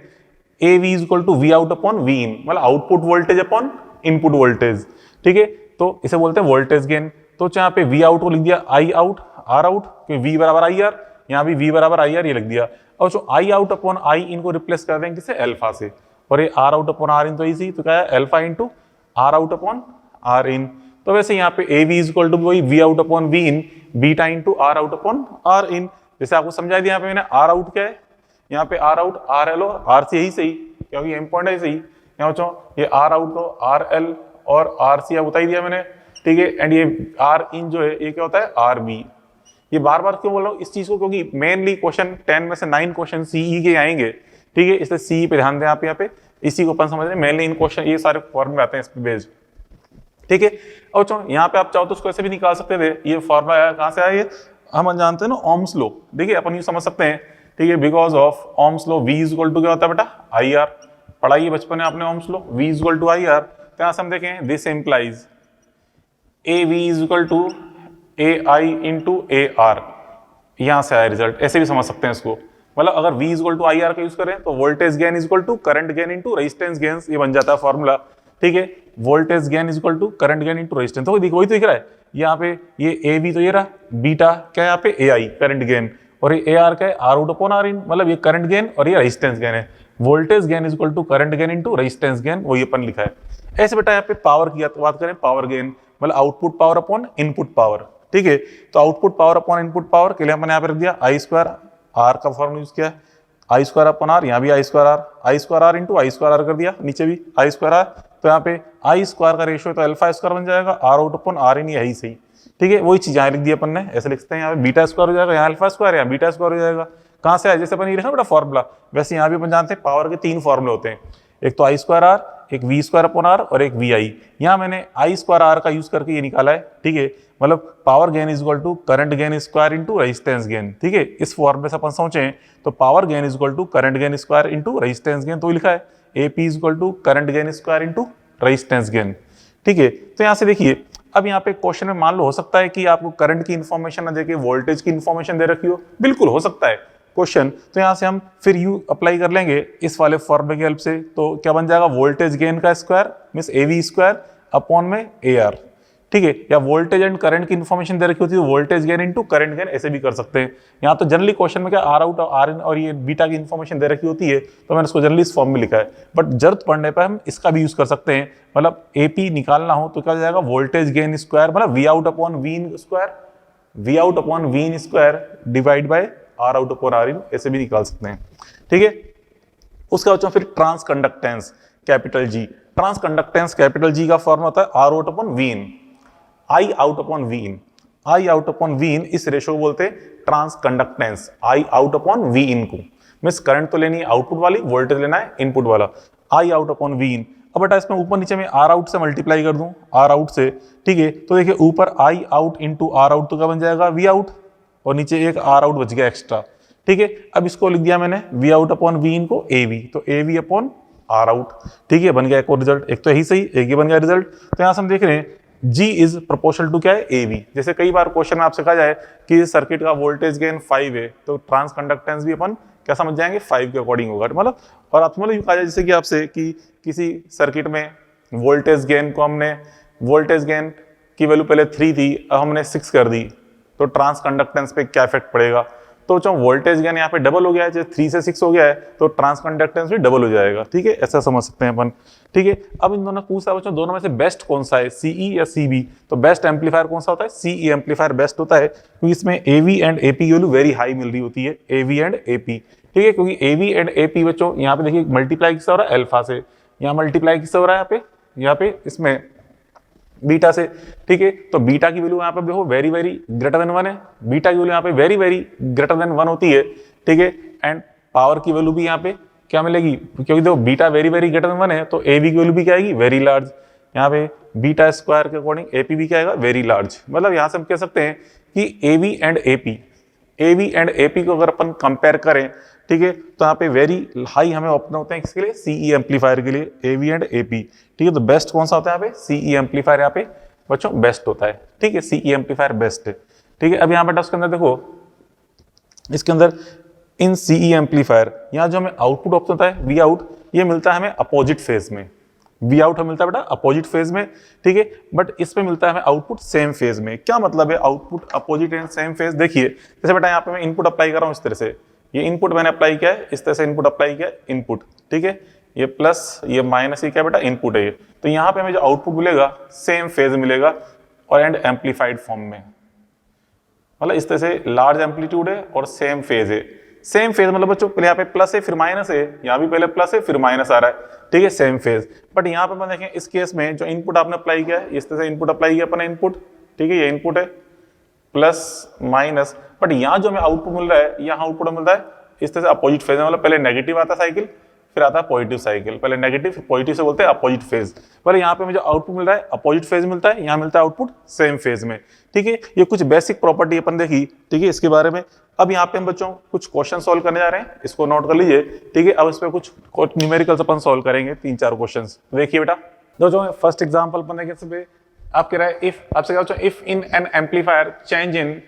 A V is equal to V out upon V in, मतलब output voltage upon input voltage, ठीक है। तो इसे बोलते हैं वोल्टेज गेन। तो यहाँ पे वी आउट को लिख दिया आई आउट आर आउट, क्योंकि वी बराबर आई आर, यहाँ भी वी बराबर आई आर ये लिख दिया। और जो आई आउट अपॉन आई इन को रिप्लेस कर देंगे किससे, अल्फा से, और ये R out upon R in तो इजी, तो क्या है alpha into R out upon R in. तो वैसे यहाँ पे A V is equal to वही V out upon V in, beta into R out upon R in. जैसे आपको समझा दिया यहाँ पे मैंने, आर आउट क्या है, यहाँ पे आर आउट आर एल और आर सी, यही सही, क्योंकि इंपॉर्टेंट है सही। यहाँ बच्चों ये आर आउट तो आर एल और आर सी बता ही दिया मैंने, ठीक है। एंड ये आर इन जो है ये क्या होता है आर बी। ये बार बार क्यों बोल रहा हूँ इस चीज को, क्योंकि मेनली क्वेश्चन 10 में से 9 क्वेश्चन सीई के आएंगे, ठीक है, इसलिए सीई पे ध्यान दें आप यहाँ पे, इसी को अपन समझ रहे हैं, मेनली इन क्वेश्चन ये सारे फॉर्म में आते हैं इस पे बेस्ड, ठीक है। और चलो यहाँ पे आप चाहो तो उसको ऐसे भी निकाल सकते थे, ये फॉर्मूला आया कहाँ से आया, ये हम जानते हैं ना ओम्स लॉ, देखिए अपन यूँ समझ सकते हैं, ठीक है। Because of Ohm's law V is equal to क्या होता है बेटा, आई आर, पढ़ाई बचपन में आपने Ohm's law, V is equal to I R. तो यहाँ से हम देखें this implies A V is equal to A I into A R, यहां से आया रिजल्ट, ऐसे भी समझ सकते हैं इसको। मतलब अगर V equal to I R का यूज करें तो voltage gain is equal to current gain into resistance gain, ये बन जाता है फॉर्मूला, ठीक है। Voltage gain is equal to current gain into resistance, तो देखो वही तो दिख रहा है यहाँ पे, ये ए बी तो ये रहा, बीटा क्या है यहाँ पे ए आई करंट गेन, और ये ए आर क्या है R out upon R in, मतलब ये करंट गेन और ये रेजिस्टेंस गेन है। Voltage gain is equal to current gain into resistance gain, वही अपन लिखा है। ऐसे बेटा यहाँ पे पावर की बात करें, पावर गेन मतलब output power upon input power, ठीक है। तो output power upon input power के लिए हमने यहाँ पे रख दिया आई स्क्वायर आर का फॉर्मूला यूज किया, आई स्क्वायर अपॉन आर, यहाँ भी I square R into I square R कर दिया, नीचे भी आई स्क्वायर आर, तो यहाँ पे आई स्क्वायर का रेशियो तो अल्फा स्क्वायर बन जाएगा, R out upon R in, यही सही, ठीक है। वही चीज यहाँ लिख दी अपन ने, ऐसे लिखते हैं यहाँ पे बीटा स्क्वायर हो जाएगा, यहाँ अल्फा स्क्वायर, यहाँ बीटा स्क्वायर हो जाएगा। कहाँ से आया, जैसे अपन ये लिखा बेटा फॉर्मूला, वैसे यहाँ भी अपन जानते हैं पावर के 3 फॉर्मूले होते हैं, एक तो आई स्क्वायर आर, एक वी स्क्वायर अपॉन आर और एक वी आई। यहाँ मैंने आई स्क्वायर आर का यूज करके ये निकाला है, ठीक है। मतलब power gain is equal to current gain square into resistance gain, ठीक है। इस फॉर्मूले से अपन सोचे तो power gain is equal to current gain square into resistance gain, तो लिखा है AP is equal to current gain square into resistance gain, ठीक है। तो यहाँ से देखिए, अब यहाँ पे क्वेश्चन में मान लो हो सकता है कि आपको करंट की इन्फॉर्मेशन ना देके वोल्टेज की इन्फॉर्मेशन दे रखी हो, बिल्कुल हो सकता है क्वेश्चन। तो यहाँ से हम फिर यू अप्लाई कर लेंगे इस वाले फॉर्मूले की हेल्प से, तो क्या बन जाएगा वोल्टेज गेन का square means A V square upon में ए आर, ठीक है। या वोल्टेज एंड करंट की इन्फॉर्मेशन दे रखी होती है तो voltage gain into current gain, ऐसे भी कर सकते हैं। यहाँ तो जनरली क्वेश्चन में क्या आर आउट और आर इन और ये बीटा की इन्फॉर्मेशन दे रखी होती है, तो मैंने इसको जनरली इस फॉर्म में लिखा है, बट जरूरत पड़ने पर हम इसका भी यूज कर सकते हैं। मतलब एपी निकालना हो तो क्या हो जाएगा वोल्टेज गेन स्क्वायर, मतलब V out upon V in square, V out upon V in square divide by R out upon R in, ऐसे भी निकाल सकते हैं, ठीक है। उसका बच्चों फिर transconductance capital G, transconductance capital G का फॉर्म होता है R out upon V in, I out upon V in, I out upon V in, इस रेशो को बोलते हैं transconductance, I out upon V in को, means current तो लेनी है आउटपुट वाली, वोल्टेज लेना है इनपुट वाला, आई आउट अपॉन वी इन। अब बेटा इसमें ऊपर नीचे में आर आउट से मल्टीप्लाई कर दूं, आर आउट से, ठीक है। तो देखिए ऊपर आई आउट इंटू आर आउट तो क्या बन जाएगा वी आउट, और नीचे एक आर आउट बच गया एक्स्ट्रा, ठीक है। अब इसको लिख दिया मैंने V out upon V in को ए वी, तो A V upon R out, ठीक है। बन गया एक और रिजल्ट, एक तो यही सही, एक ही बन गया रिजल्ट। तो यहाँ से हम देख रहे हैं G इज प्रोपोर्शनल टू क्या है ए वी। जैसे कई बार क्वेश्चन में आपसे कहा जाए कि सर्किट का वोल्टेज गेन 5 है, तो ट्रांस कंडक्टेंस भी अपन क्या समझ जाएंगे 5 के अकॉर्डिंग होगा, मतलब। और आप मतलब कहा जाए जैसे कि आपसे कि किसी सर्किट में वोल्टेज गेन को हमने, वोल्टेज गेन की वैल्यू पहले 3 थी, अब हमने 6 कर दी, तो ट्रांस कंडक्टेंस पे क्या इफेक्ट पड़ेगा। तो जो वोल्टेज गेन यहाँ पे डबल हो गया है, जैसे 3 से 6 हो गया है, तो ट्रांस कंडक्टेंस भी डबल हो जाएगा, ठीक है। ऐसा समझ सकते हैं अपन, ठीक है। अब इन दोनों पूछा बच्चों दोनों में से बेस्ट कौन सा है, सीई या सीबी, तो बेस्ट एम्पलीफायर कौन सा होता है, सीई एम्पलीफायर बेस्ट होता है, क्योंकि इसमें एवी एंड एपी की वैल्यू वेरी हाई मिल रही होती है, एवी एंड एपी, ठीक है। क्योंकि एवी एंड एपी बच्चों यहाँ पे देखिए मल्टीप्लाई किससे हो रहा है अल्फा से, यहाँ मल्टीप्लाई किससे हो रहा है यहाँ पे इसमें बीटा से, ठीक है। तो बीटा की वैल्यू यहाँ पे देखो वेरी वेरी ग्रेटर देन 1 है, बीटा की वैल्यू यहाँ पे वेरी वेरी ग्रेटर देन 1 होती है, ठीक है। एंड पावर की वैल्यू भी यहाँ पे क्या मिलेगी, क्योंकि देखो beta very very greater than 1 है, तो एवी की वैल्यू भी क्या आएगी वेरी लार्ज, यहाँ पे बीटा स्क्वायर के अकॉर्डिंग एपी भी क्या आएगा वेरी लार्ज। मतलब यहाँ से हम कह सकते हैं कि एवी एंड एपी को अगर अपन कंपेयर करें, ठीक है, तो यहाँ पे वेरी हाई हमें ओपन होते हैं किसके लिए, सीई एम्पलीफायर के लिए, एवी एंड एपी, ठीक है। तो बेस्ट कौन सा होता है यहाँ पे, सीई एम्पलीफायर यहाँ पे बच्चों बेस्ट होता है, ठीक है, सीई एम्पलीफायर बेस्ट है, ठीक है। अब यहाँ पे उसके अंदर देखो, इसके अंदर इन सीई एम्पलीफायर यहाँ जो हमें आउटपुट ऑप्शन होता है वी आउट, ये मिलता है हमें अपोजिट फेज में, वी आउट हमें मिलता है बेटा अपोजिट फेज में, ठीक है। बट इसमें मिलता है हमें आउटपुट सेम फेज में। क्या मतलब है output opposite and same phase, देखिए जैसे बेटा यहाँ पे मैं इनपुट अप्लाई कर रहा हूँ इस तरह से, ये इनपुट मैंने अप्लाई किया है, इस तरह से इनपुट अप्लाई किया है, इनपुट, ठीक है। ये प्लस ये माइनस, ये क्या बेटा इनपुट है ये, तो यहाँ पे हमें जो आउटपुट मिलेगा सेम फेज मिलेगा और एंड एम्पलीफाइड फॉर्म में, मतलब इस तरह से लार्ज एम्पलीट्यूड है और सेम फेज है। सेम फेज मतलब बच्चों पहले यहाँ पे प्लस है फिर माइनस है, यहाँ भी पहले प्लस है फिर माइनस आ रहा है, ठीक है, सेम फेज। बट यहाँ पे अपन देखें इस केस में जो इनपुट आपने अप्लाई किया है, इस तरह से इनपुट अप्लाई किया अपना इनपुट, ठीक है, ये इनपुट है प्लस माइनस, बट यहाँ जो हमें आउटपुट मिल रहा है, यहाँ आउटपुट मिल रहा है इस तरह से अपोजिट फेज में, मतलब पहले नेगेटिव आता है साइकिल फिर आता है पॉजिटिव साइकिल, पहले नेगेटिव फिर पॉजिटिव से बोलते हैं अपोजिट फेज। पर यहाँ पे मुझे आउटपुट मिल रहा है अपोजिट फेज मिलता है, यहाँ मिलता है आउटपुट सेम फेज में, ठीक है। ये कुछ बेसिक प्रॉपर्टी अपन देखी, ठीक है, इसके बारे में। अब यहाँ पे हम बच्चों कुछ क्वेश्चन सॉल्व करने जा रहे हैं, इसको नोट कर लीजिए, ठीक है। अब इस पर कुछ न्यूमेरिकल्स अपन सॉल्व करेंगे 3-4 क्वेश्चन। देखिए बेटा जो फर्स्ट एग्जाम्पल अपन देखें, आप कह रहा है इफ, आपसे क्या बच्चों, if in an amplifier change in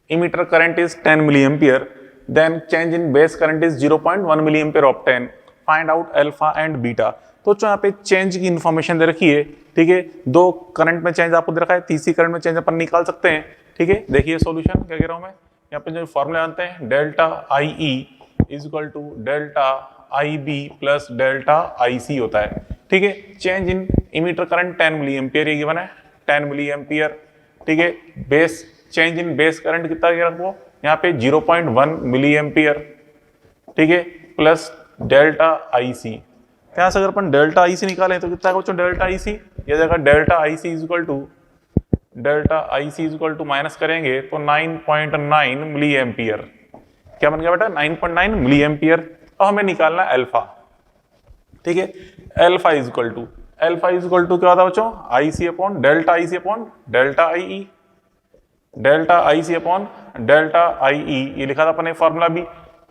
emitter current is 10 milli ampere, then change in base current is 0.1 milli ampere of 10, find out alpha and beta. तो यहाँ पे चेंज की इंफॉर्मेशन दे रखी है, ठीक है, दो करंट में चेंज आपको दे रखा है, तीसरी करंट में चेंज अपन निकाल सकते हैं, ठीक है। देखिए सॉल्यूशन क्या कह रहा हूं मैं, यहाँ पे जो फॉर्मूला जानते हैं, delta I E is equal to delta I B plus delta I C होता है, ठीक है। Change in emitter current 10 milli ampere ये गिवन है, 10 मिली एम्पियर, ठीक है। Base, change in base current कितना कह रखो यहाँ पे 0.1 मिली एम्पियर, ठीक है, प्लस डेल्टा आई सी। यहाँ से अगर अपन डेल्टा आई सी निकालें तो कितना बच्चों डेल्टा आई सी, यह जगह delta I C is equal to minus करेंगे तो 9.9 मिली एम्पियर, क्या बन गया बेटा 9.9 मिली एम्पियर। अब हमें निकालना अल्फा, ठीक है। अल्फा इज इक्वल टू क्या होता है बच्चों, I C upon delta I C upon delta I E, delta I C upon delta I E, ये लिखा था अपने फॉर्मूला भी,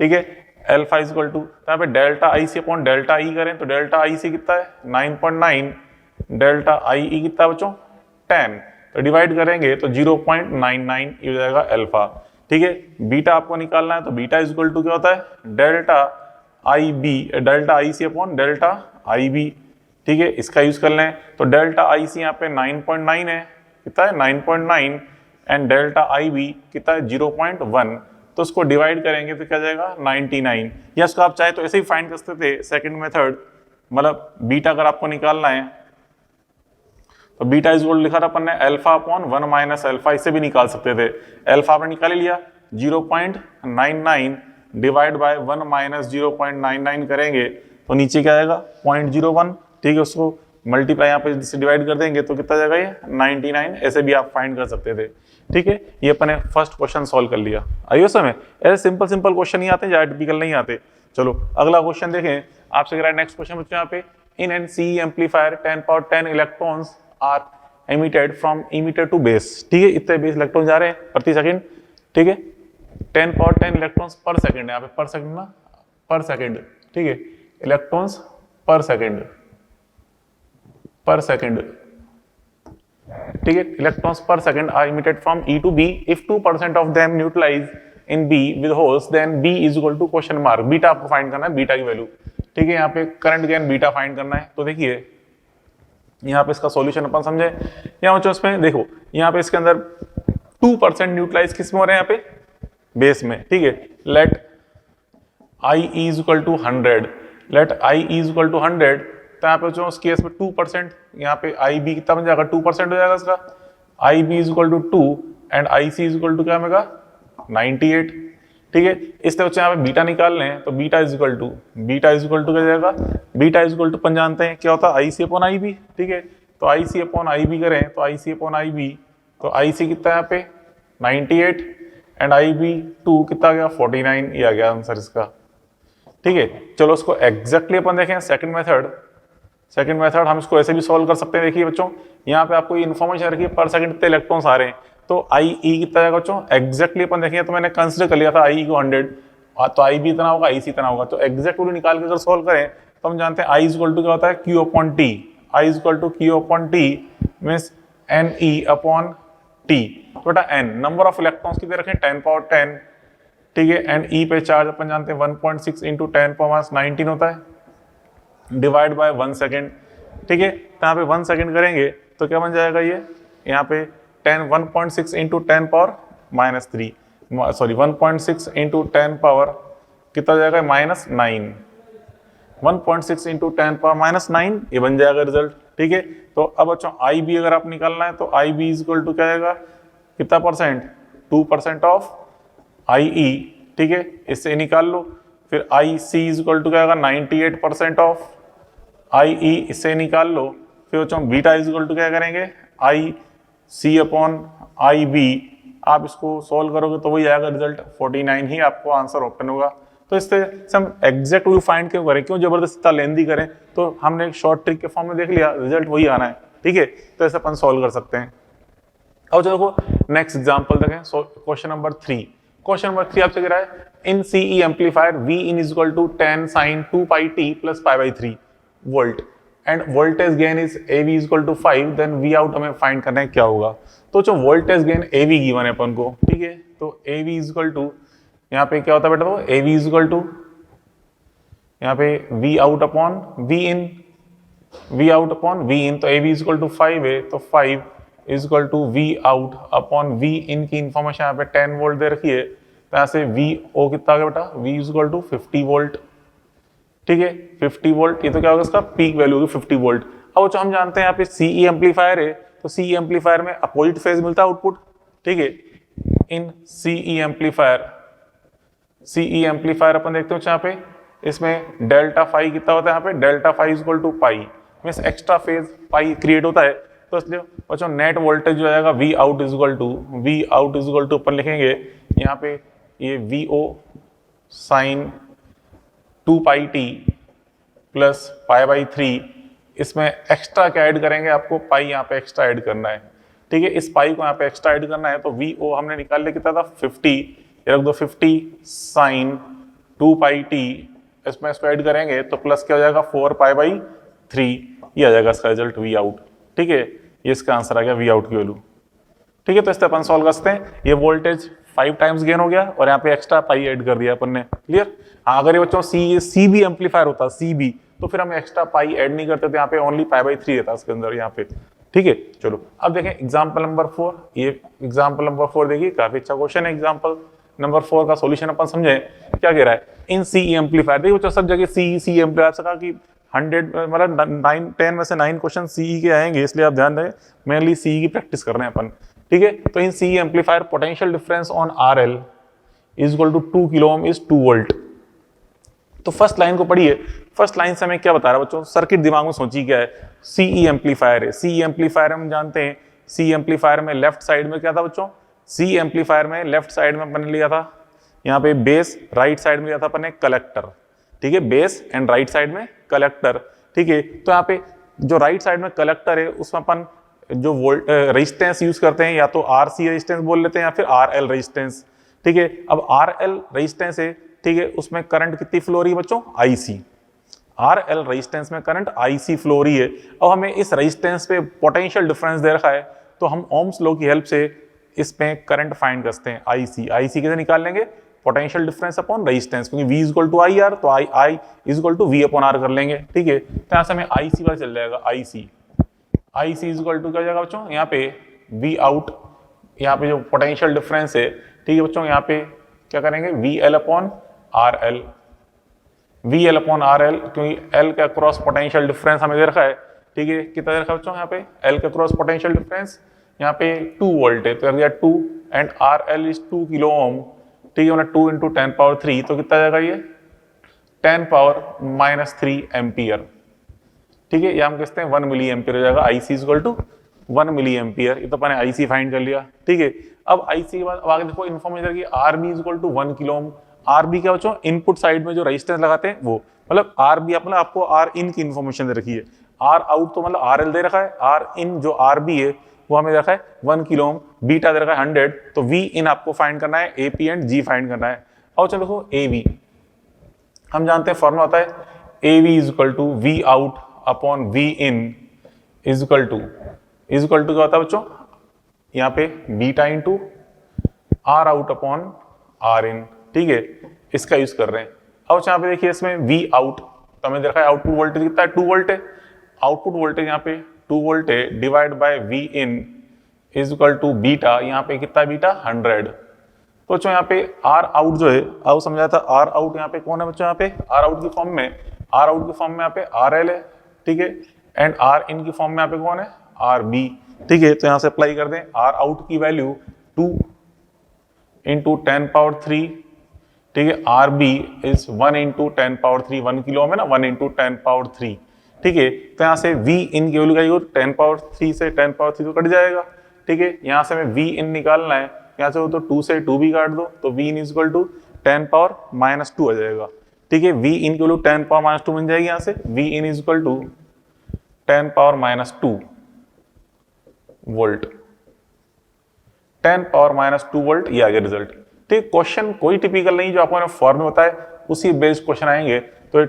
ठीक है। अल्फा इज इक्वल टू, यहाँ पे delta I C upon delta E करें तो डेल्टा आई सी कितना है 9.9, डेल्टा आई ई कितना है बच्चों 10, तो डिवाइड करेंगे तो 0.99 ये हो जाएगा अल्फा, ठीक है। बीटा आपको निकालना है तो बीटा इज इक्वल टू क्या होता है delta I C upon delta I B, ठीक है। इसका यूज कर लें तो डेल्टा आई सी यहाँ पे 9.9 है, कितना है 9.9, एंड डेल्टा आई बी कितना है 0.1, तो उसको डिवाइड करेंगे तो क्या जाएगा 99, या इसको आप चाहे तो ऐसे ही फाइंड कर सकते थे सेकंड मेथड, मतलब बीटा अगर आपको निकालना है तो बीटा इज इक्वल लिखा था अपन ने अल्फा अपॉन 1 माइनस अल्फा, इससे भी निकाल सकते थे। अल्फा आपने निकाल लिया 0.99 डिवाइड बाय 1 माइनस 0.99 करेंगे तो नीचे क्या आएगा 0.01, ठीक है। उसको मल्टीप्लाई यहाँ पे जिससे डिवाइड कर देंगे तो कितना जाएगा ये 99, ऐसे भी आप फाइंड कर सकते थे, ठीक है। ये अपने फर्स्ट क्वेश्चन सॉल्व कर लिया। आइए समय ऐसे सिंपल क्वेश्चन नहीं आते, ज्यादा टिपिकल नहीं आते। चलो अगला क्वेश्चन देखें, आपसे कह रहा है नेक्स्ट क्वेश्चन बच्चों यहाँ पे, in an C amplifier 10 power 10 electrons are emitted from emitter to base, ठीक है। इतने बेस इलेक्ट्रॉन जा रहे हैं प्रति सेकंड, ठीक है। 10 पावर 10 इलेक्ट्रॉन्स पर सेकंड, यहाँ पे पर सेकंड ना, पर सेकंड, ठीक है, इलेक्ट्रॉन्स पर सेकंड, ठीक है। इलेक्ट्रॉन्स पर second are emitted from E to B, if 2% of them neutralize in B with holes then B is equal to question mark, beta आपको फाइंड करना है, बीटा की वैल्यू, ठीक है। यहाँ पे करंट गेन बीटा फाइंड करना है, तो देखिए यहाँ पे इसका सॉल्यूशन अपन समझे। यहाँ बच्चों इसमें देखो, यहाँ पे इसके अंदर 2% न्यूट्रलाइज किस में हो रहे हैं, यहाँ पे बेस में, ठीक है। Let I is equal to 100, let I is equal to 100, तो यहाँ पे बच्चों उस केस में 2%, यहाँ पे आई बी कितना बन जाएगा 2% हो जाएगा इसका, I B is equal to 2 and I C is equal to क्या होगा 98, ठीक है। इससे बच्चों यहाँ पे बीटा निकाल लें तो बीटा इज इक्वल टू क्या जाएगा, बीटा इज इक्वल टू अपन जानते हैं क्या होता है I C upon I B, ठीक है। तो I C upon I B करें तो I C upon I B, तो आई सी कितना है यहाँ पे 98 एंड आई बी 2 कितना आ गया 49, ये आ गया आंसर इसका, ठीक है। चलो उसको एग्जैक्टली अपन देखें सेकंड मेथड हम इसको ऐसे भी सॉल्व कर सकते हैं। देखिए बच्चों यहाँ पे आपको इन्फॉर्मेशन रखी है पर सेकंड कितने इलेक्ट्रॉन्स आ रहे हैं, तो आई ई कितना जाएगा बच्चों एग्जैक्टली अपन देखेंगे, तो मैंने कंसिडर कर लिया था आई को 100, तो आई बी इतना होगा आई सी इतना होगा, तो एग्जैक्ट वैल्यू निकाल के अगर सॉल्व करें तो हम जानते हैं आई इज इक्वल टू क्या होता है Q upon T, I is equal to Q upon T means N E upon T, तो बेटा एन नंबर ऑफ इलेक्ट्रॉन्स कितने रखें 10 पावर 10, ठीक है। एंड ई पे चार्ज अपन जानते हैं 1.6 इंटू 10 पावर 19 होता है, डिवाइड बाय 1 सेकेंड, ठीक है। तो यहाँ पे 1 सेकेंड करेंगे तो क्या बन जाएगा ये, यहाँ पे 1.6 into 10 power minus 3, sorry 1.6 into 10 power कितना जाएगा -9, 1.6 इंटू 10 पावर -9 ये बन जाएगा रिजल्ट, ठीक है। तो अब बच्चों आई बी अगर आप निकालना है तो I B is equal to क्या आएगा कितना परसेंट 2% ऑफ आई ई, ठीक है, इससे निकाल लो। फिर आई सी इज इक्वल टू क्या आएगा 98% ऑफ आई ई, इससे निकाल लो। फिर बच्चों बीटा इज इक्वल टू क्या करेंगे आई सी अपॉन आई बी, आप इसको सॉल्व करोगे तो वही आएगा रिजल्ट 49 ही आपको आंसर ऑप्शन होगा। तो इससे हम एग्जैक्ट वैल्यू फाइंड क्यों करें, क्यों जबरदस्ती इतना लेंदी करें, तो हमने एक शॉर्ट ट्रिक के फॉर्म में देख लिया रिजल्ट वही आना है, ठीक है। तो ऐसे अपन सॉल्व कर सकते हैं। अब देखो नेक्स्ट एग्जांपल देखें, क्वेश्चन नंबर 3 आपसे कह रहा है in CE amplifier V in is equal to 10 sin 2 pi t plus pi by 3 volt, and voltage gain is AV equal to 5, then V out हमें फाइंड करना है क्या होगा। तो जो वोल्टेज गेन AV गिवन है अपन को, ठीक है, तो AV इक्वल टू यहाँ पे क्या होता है बेटा, तो AV इक्वल टू यहाँ पे V out upon V in, V out upon V in, तो AV इक्वल टू 5 है, तो 5 equal to V out upon V in की इंफॉर्मेशन यहाँ पे 10 वोल्ट दे रखी है, तो यहाँ से VO कितना आ गया बेटा, V इक्वल टू 50 वोल्ट, ठीक है, 50 वोल्ट, ये तो क्या होगा इसका पीक वैल्यू होगी 50 वोल्ट। अब जो हम जानते हैं यहाँ पे CE एम्पलीफायर है, तो CE एम्पलीफायर में अपोजिट फेज मिलता है आउटपुट, ठीक है, इन CE एम्पलीफायर अपन देखते हो यहाँ पे, इसमें डेल्टा फाई कितना होता है, यहाँ पे delta phi equal to pi, means extra phase pi create होता है, तो इसलिए बच्चों नेट वोल्टेज जो आएगा V आउट इक्वल टू अपन लिखेंगे यहाँ पे ये VO sine 2 pi T plus pi by 3, इसमें एक्स्ट्रा क्या ऐड करेंगे, आपको पाई यहाँ पे एक्स्ट्रा ऐड करना है, ठीक है, इस पाई को यहाँ पे एक्स्ट्रा ऐड करना है, तो VO हमने निकाल लिया कितना था 50, ये रख दो 50 साइन 2 पाई टी, इसमें इसको ऐड करेंगे तो प्लस क्या हो जाएगा 4 पाई बाई 3, ये आ जाएगा इसका रिजल्ट V आउट, ठीक है, ये इसका आंसर आ गया V आउट की वैल्यू, ठीक है। तो इससे अपन सॉल्व कर सकते हैं, ये वोल्टेज 5 टाइम्स गेन हो गया और यहाँ पे एक्स्ट्रा पाई ऐड कर दिया अपन ने, क्लियर। हाँ, अगर ये बच्चों CB एम्पलीफायर होता CB, तो फिर हम एक्स्ट्रा पाई ऐड नहीं करते थे, यहाँ पे ओनली पाई बाई 3 रहता इसके अंदर यहाँ पे, ठीक है। चलो अब देखें एग्जाम्पल नंबर 4, ये एग्जाम्पल नंबर 4 देखिए, काफी अच्छा क्वेश्चन है। एग्जाम्पल नंबर 4 का सॉल्यूशन अपन समझे, क्या कह रहा है, इन CE एम्पलीफायर, देखिए बच्चों सब जगह CE एम्पलीफायर से कहा कि 100 मतलब 10 में से 9 क्वेश्चन CE के आएंगे, इसलिए आप ध्यान दें, मेनली CE की प्रैक्टिस कर रहे हैं अपन, ठीक है। तो in CE amplifier potential difference on RL is equal to 2 kilo ohm is 2 volt. तो फर्स्ट लाइन को पढ़िए, फर्स्ट लाइन से हमें क्या बता रहा है बच्चों, सर्किट दिमाग में सोचिए क्या है, CE एम्पलीफायर है, CE एम्पलीफायर हम जानते हैं, CE एम्पलीफायर में लेफ्ट साइड में क्या था बच्चों, CE एम्पलीफायर में लेफ्ट साइड में अपन लिया था यहाँ पे बेस, राइट साइड में लिया था अपन ने कलेक्टर, ठीक है, बेस एंड राइट साइड में कलेक्टर, ठीक है। तो यहाँ पे जो राइट साइड में कलेक्टर है उसमें अपन जो वोल्ट रेजिस्टेंस यूज करते हैं, या तो RC रेजिस्टेंस बोल लेते हैं या फिर RL रेजिस्टेंस, ठीक है। अब RL रेजिस्टेंस है, ठीक है, उसमें करंट कितनी फ्लो हो रही है बच्चों, IC, RL रेजिस्टेंस में करंट IC फ्लो हो रही है। अब हमें इस रेजिस्टेंस पे पोटेंशियल डिफरेंस दे रखा है, तो हम ओम्स लॉ की हेल्प से इसमें करंट फाइंड कर सकते हैं, IC कैसे निकाल लेंगे, पोटेंशियल डिफरेंस अपॉन रेजिस्टेंस, क्योंकि V इक्वल टू IR, तो I equal to V upon R कर लेंगे, ठीक है। तो यहाँ से हमें IC पता चल जाएगा, IC इक्वल टू क्या हो जाएगा बच्चों, यहाँ पे V आउट, यहाँ पे जो पोटेंशियल डिफरेंस है, ठीक है बच्चों, यहाँ पे क्या करेंगे VL अपॉन RL, क्योंकि L का क्रॉस पोटेंशियल डिफरेंस हमें दे रखा है, ठीक है, कितना दे रखा है बच्चों, यहाँ पे L का क्रॉस पोटेंशियल डिफरेंस यहाँ पे 2 वोल्ट है, तो कर दिया 2 एंड RL इज 2 किलो ओम, ठीक है, मतलब 2 इंटू 10 पावर 3, तो कितना जाएगा ये 10 पावर माइनस 3 एम्पियर, ठीक है, ये हम कहते हैं 1 मिली एम्पियर हो जाएगा, IC equal to 1 milli ampere, ये तो अपने IC फाइंड कर लिया, ठीक है। अब IC के बाद अब आगे देखो इन्फॉर्मेशन की RB equal to 1 kilo ohm, RB क्या बच्चों, इनपुट साइड में जो रेजिस्टेंस लगाते हैं वो, मतलब RB अपना आपको R इन की इन्फॉर्मेशन दे रखी है, R आउट तो मतलब RL दे रखा है, R इन जो RB है वो हमें रखा है 1 किलो ओम, बीटा दे रखा है 100, तो V इन आपको फाइंड करना है, AP एंड G फाइंड करना है। और चलो देखो AV हम जानते हैं फॉर्मूला होता है AV is equal to V out upon V in is equal to क्या होता है बच्चों, यहाँ पे beta into R out upon R in, ठीक है, इसका यूज कर रहे हैं। अब यहाँ पे देखिए इसमें V आउट, तो हमें देखा है आउटपुट वोल्टेज कितना है, 2 वोल्ट है, आउटपुट वोल्टेज यहाँ पे 2 वोल्ट है, divide by V in is equal to beta, यहाँ पे कितना बीटा 100, तो बच्चों यहाँ पे R आउट जो है, अब समझाया था R आउट यहाँ पे कौन है बच्चों, यहाँ पे R आउट की फॉर्म में यहाँ पे RL है, ठीक है, एंड R इन की फॉर्म में यहाँ पे कौन है RB, ठीक है। तो यहाँ से अप्लाई कर दें, R आउट की वैल्यू 2 इंटू 10 पावर 3, ठीक है, RB is 1 into 10 power 3, 1 kilo में ना 1 इंटू 10 पावर 3, ठीक है। तो यहाँ से V इन की वैल्यू क्या 10 पावर 3 से 10 पावर 3 तो कट जाएगा, ठीक है। यहाँ से हमें V इन निकालना है, यहाँ से वो तो 2 से 2 भी काट दो, तो V in is equal to 10 power minus 2 आ जाएगा, ठीक है। V इन की वैल्यू 10 पावर माइनस 2 बन जाएगी, यहाँ से V in is equal to 10 power minus 2 volt, 10 power minus 2 volt, ये आ गया रिजल्ट, ठीक है। क्वेश्चन कोई टिपिकल नहीं, जो आपको फॉर्म में बताए उसी बेस्ड क्वेश्चन आएंगे, तो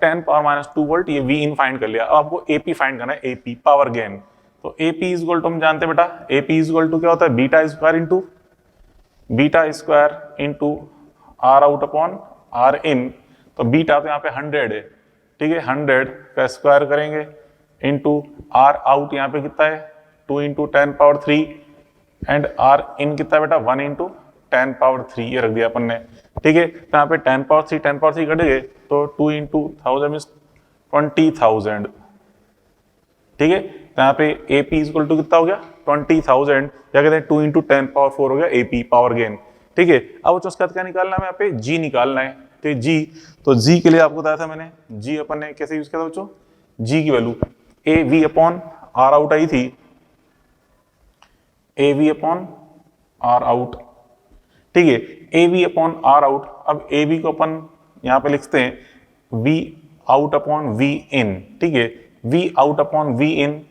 10 पावर माइनस 2 वोल्ट, ये वी इन फाइंड कर लिया। अब आपको एपी फाइंड करना है, एपी पावर गेन। तो एपी इज इक्वल टू हम जानते हैं बेटा, एपी इज इक्वल टू क्या होता है, beta square into R out upon R in. तो बीटा तो यहाँ पे 100 है, ठीक है, 100 का स्क्वायर करेंगे इंटू आर आउट यहाँ पे कितना है 2 into 10 power 3 and R in कितना बेटा 1 इंटू 10 पावर 3, ये रख दिया अपन ने, ठीक है। तो यहाँ पे 10 पावर 3 कट गए तो 2 इंटू 1000 मीन्स 20,000, ठीक है। तो यहाँ पे एपी इज इक्वल टू कितना हो गया 20,000, क्या कहते हैं 2 इंटू 10 पावर 4 हो गया एपी पावर गेन, ठीक है। अब उसके बाद क्या निकालना है, यहाँ पे जी निकालना है, ठीक, जी। तो जी के लिए आपको बताया था मैंने, जी अपन ने कैसे यूज किया था बच्चों, जी की value A V upon R out आई थी, A V upon R out, ठीक है, A V upon R out. अब ए वी को अपन यहां पे लिखते हैं V out upon V in, ठीक है, V out upon V in,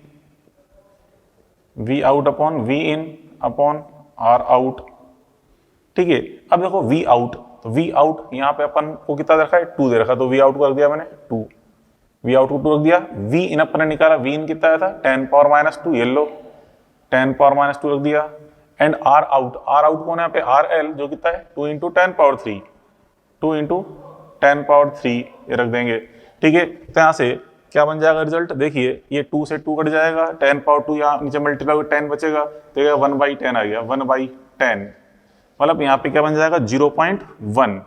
V out upon V in upon R out, ठीक है। अब देखो वी आउट, तो वी आउट यहाँ पे अपन को कितना रखा है 2 दे रखा, तो वी आउट को रख दिया मैंने 2, वी आउट को 2 रख दिया। वी इन अपन ने निकाला, वी इन कितना आया था 10 पावर माइनस 2, ये लो 10 पावर माइनस 2 रख दिया। एंड आर आउट कौन है यहाँ पे आर एल, जो कितना है 2 इंटू 10 पावर 3, 2 इंटू 10 पावर 3 ये रख देंगे, ठीक है। तो यहाँ से क्या बन जाएगा रिजल्ट, देखिए ये 2 से 2 कट जाएगा, 10 पावर 2 यहाँ नीचे मल्टीप्लाई 10 बचेगा, तो ये 1/10 आ गया, 1/10, मतलब यहाँ पे क्या बन जाएगा 0.1।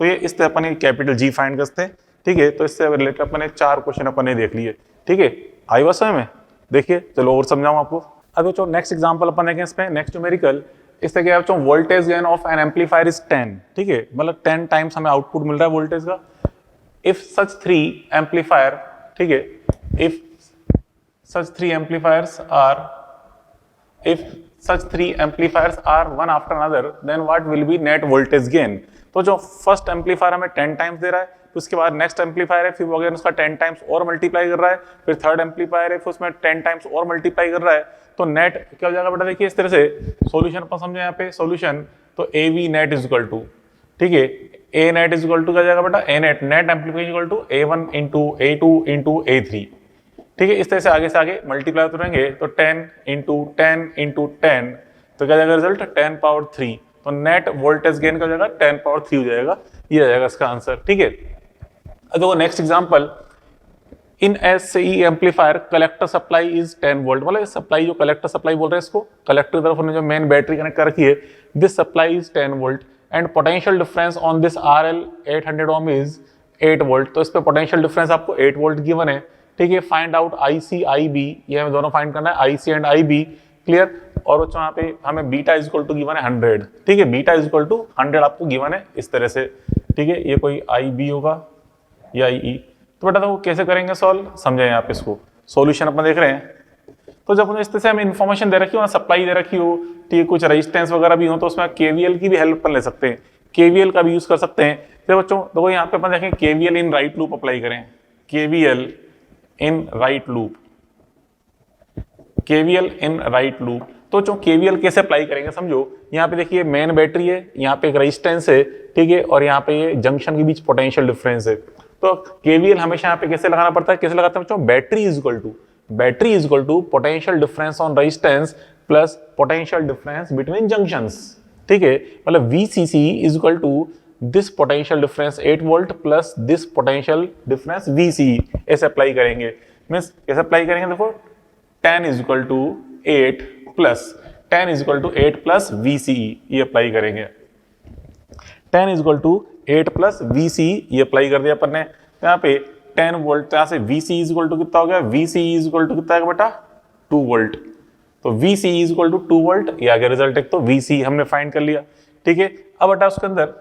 तो ये इस तरह अपन कैपिटल जी फाइंड करते हैं, ठीक है। तो इससे रिलेटेड अपन 4 क्वेश्चन अपन ने देख लिए, ठीक है। आई बात समझ में, देखिए चलो और समझाऊं आपको। अब बच्चों नेक्स्ट एग्जांपल अपन देखें इसमें, नेक्स्ट न्यूमेरिकल, इस तरह के बच्चों voltage gain of N amplifier is 10, ठीक है, मतलब 10 टाइम्स हमें आउटपुट मिल रहा है वोल्टेज का। इफ सच 3 एम्पलीफायर, ठीक है, if such 3 amplifiers are, if such 3 amplifiers are one after another, then what will be net voltage gain? तो जो फर्स्ट एम्पलीफायर हमें 10 टाइम्स दे रहा है, तो उसके बाद नेक्स्ट एम्पलीफायर है, फिर वो अगर उसका 10 टाइम्स और मल्टीप्लाई कर रहा है, फिर थर्ड एम्पलीफायर है, फिर उसमें 10 टाइम्स और मल्टीप्लाई कर रहा है, तो नेट क्या हो जाएगा बेटा, देखिए इस तरह से सॉल्यूशन अपन समझे यहाँ पे सॉल्यूशन, तो A V net is equal to, ठीक है, A net is equal to क्या जाएगा बेटा, A net amplifier equal to A1 into A2 into A3, ठीक है। इस तरह से आगे मल्टीप्लाई होते रहेंगे, तो 10 इंटू 10 इंटू 10, तो क्या जाएगा रिजल्ट 10 पावर 3, तो नेट वोल्टेज गेन का हो जाएगा 10 पावर 3 हो जाएगा, ये आ जाएगा इसका आंसर, ठीक है। अब देखो next example, in CE amplifier collector supply is 10 volt, मतलब सप्लाई जो कलेक्टर सप्लाई बोल रहे हैं इसको, कलेक्टर की तरफ उन्होंने जो मेन बैटरी कनेक्ट कर रखी है, this supply is 10 volt and potential difference on this RL 800 ohm is 8 volt. तो इस पे पोटेंशियल डिफरेंस आपको 8 वोल्ट गिवन है, ठीक है। फाइंड आउट IC IB, ये हमें दोनों फाइंड करना है, IC एंड IB, क्लियर। और बच्चों यहाँ पे हमें beta is equal to given है 100, ठीक है, बीटा इज इक्वल टू 100 आपको गिवन है इस तरह से, ठीक है। ये कोई IB होगा या IE, तो बेटा तो कैसे करेंगे सॉल्व, समझे यहाँ पे इसको, सॉल्यूशन अपन देख रहे हैं। तो जब इस तरह से हमें इन्फॉर्मेशन दे रखी हो, सप्लाई दे रखी हो, ठीक है, कुछ रेजिस्टेंस वगैरह भी हो, तो उसमें KVL की भी हेल्प ले सकते हैं, KVL का भी यूज कर सकते हैं। तो बच्चों देखो यहाँ पे अपन देखें KVL इन राइट लूप अप्लाई करें, KVL इन राइट लूप, KVL इन राइट लूप। तो जो KVL कैसे अप्लाई करेंगे समझो, यहाँ पे देखिए मेन बैटरी है, यहाँ पे एक रेजिस्टेंस है, ठीक है, और यहाँ पे ये जंक्शन के बीच पोटेंशियल डिफरेंस है। तो KVL हमेशा यहाँ पे कैसे लगाना पड़ता है, कैसे लगाते हैं बच्चों, battery is equal to potential difference on resistance plus potential difference between junctions, ठीक है, मतलब VCC is equal to this potential difference 8 volt plus this potential difference VCE, ऐसे अप्लाई करेंगे। मींस कैसे अप्लाई करेंगे, देखो 10 is equal to 8 plus VCE, ये apply करेंगे, 10 is equal to 8 plus VCE, ये अप्लाई कर दिया अपन ने। यहाँ पे 10 वोल्ट, यहाँ से VCE इज इक्वल टू कितना हो गया, VCE इज इक्वल टू कितना है बेटा 2 वोल्ट, तो VCE is equal to 2 volt, ये आ गया रिजल्ट एक, तो VCE हमने फाइंड कर लिया, ठीक है। अब बेटा उसके अंदर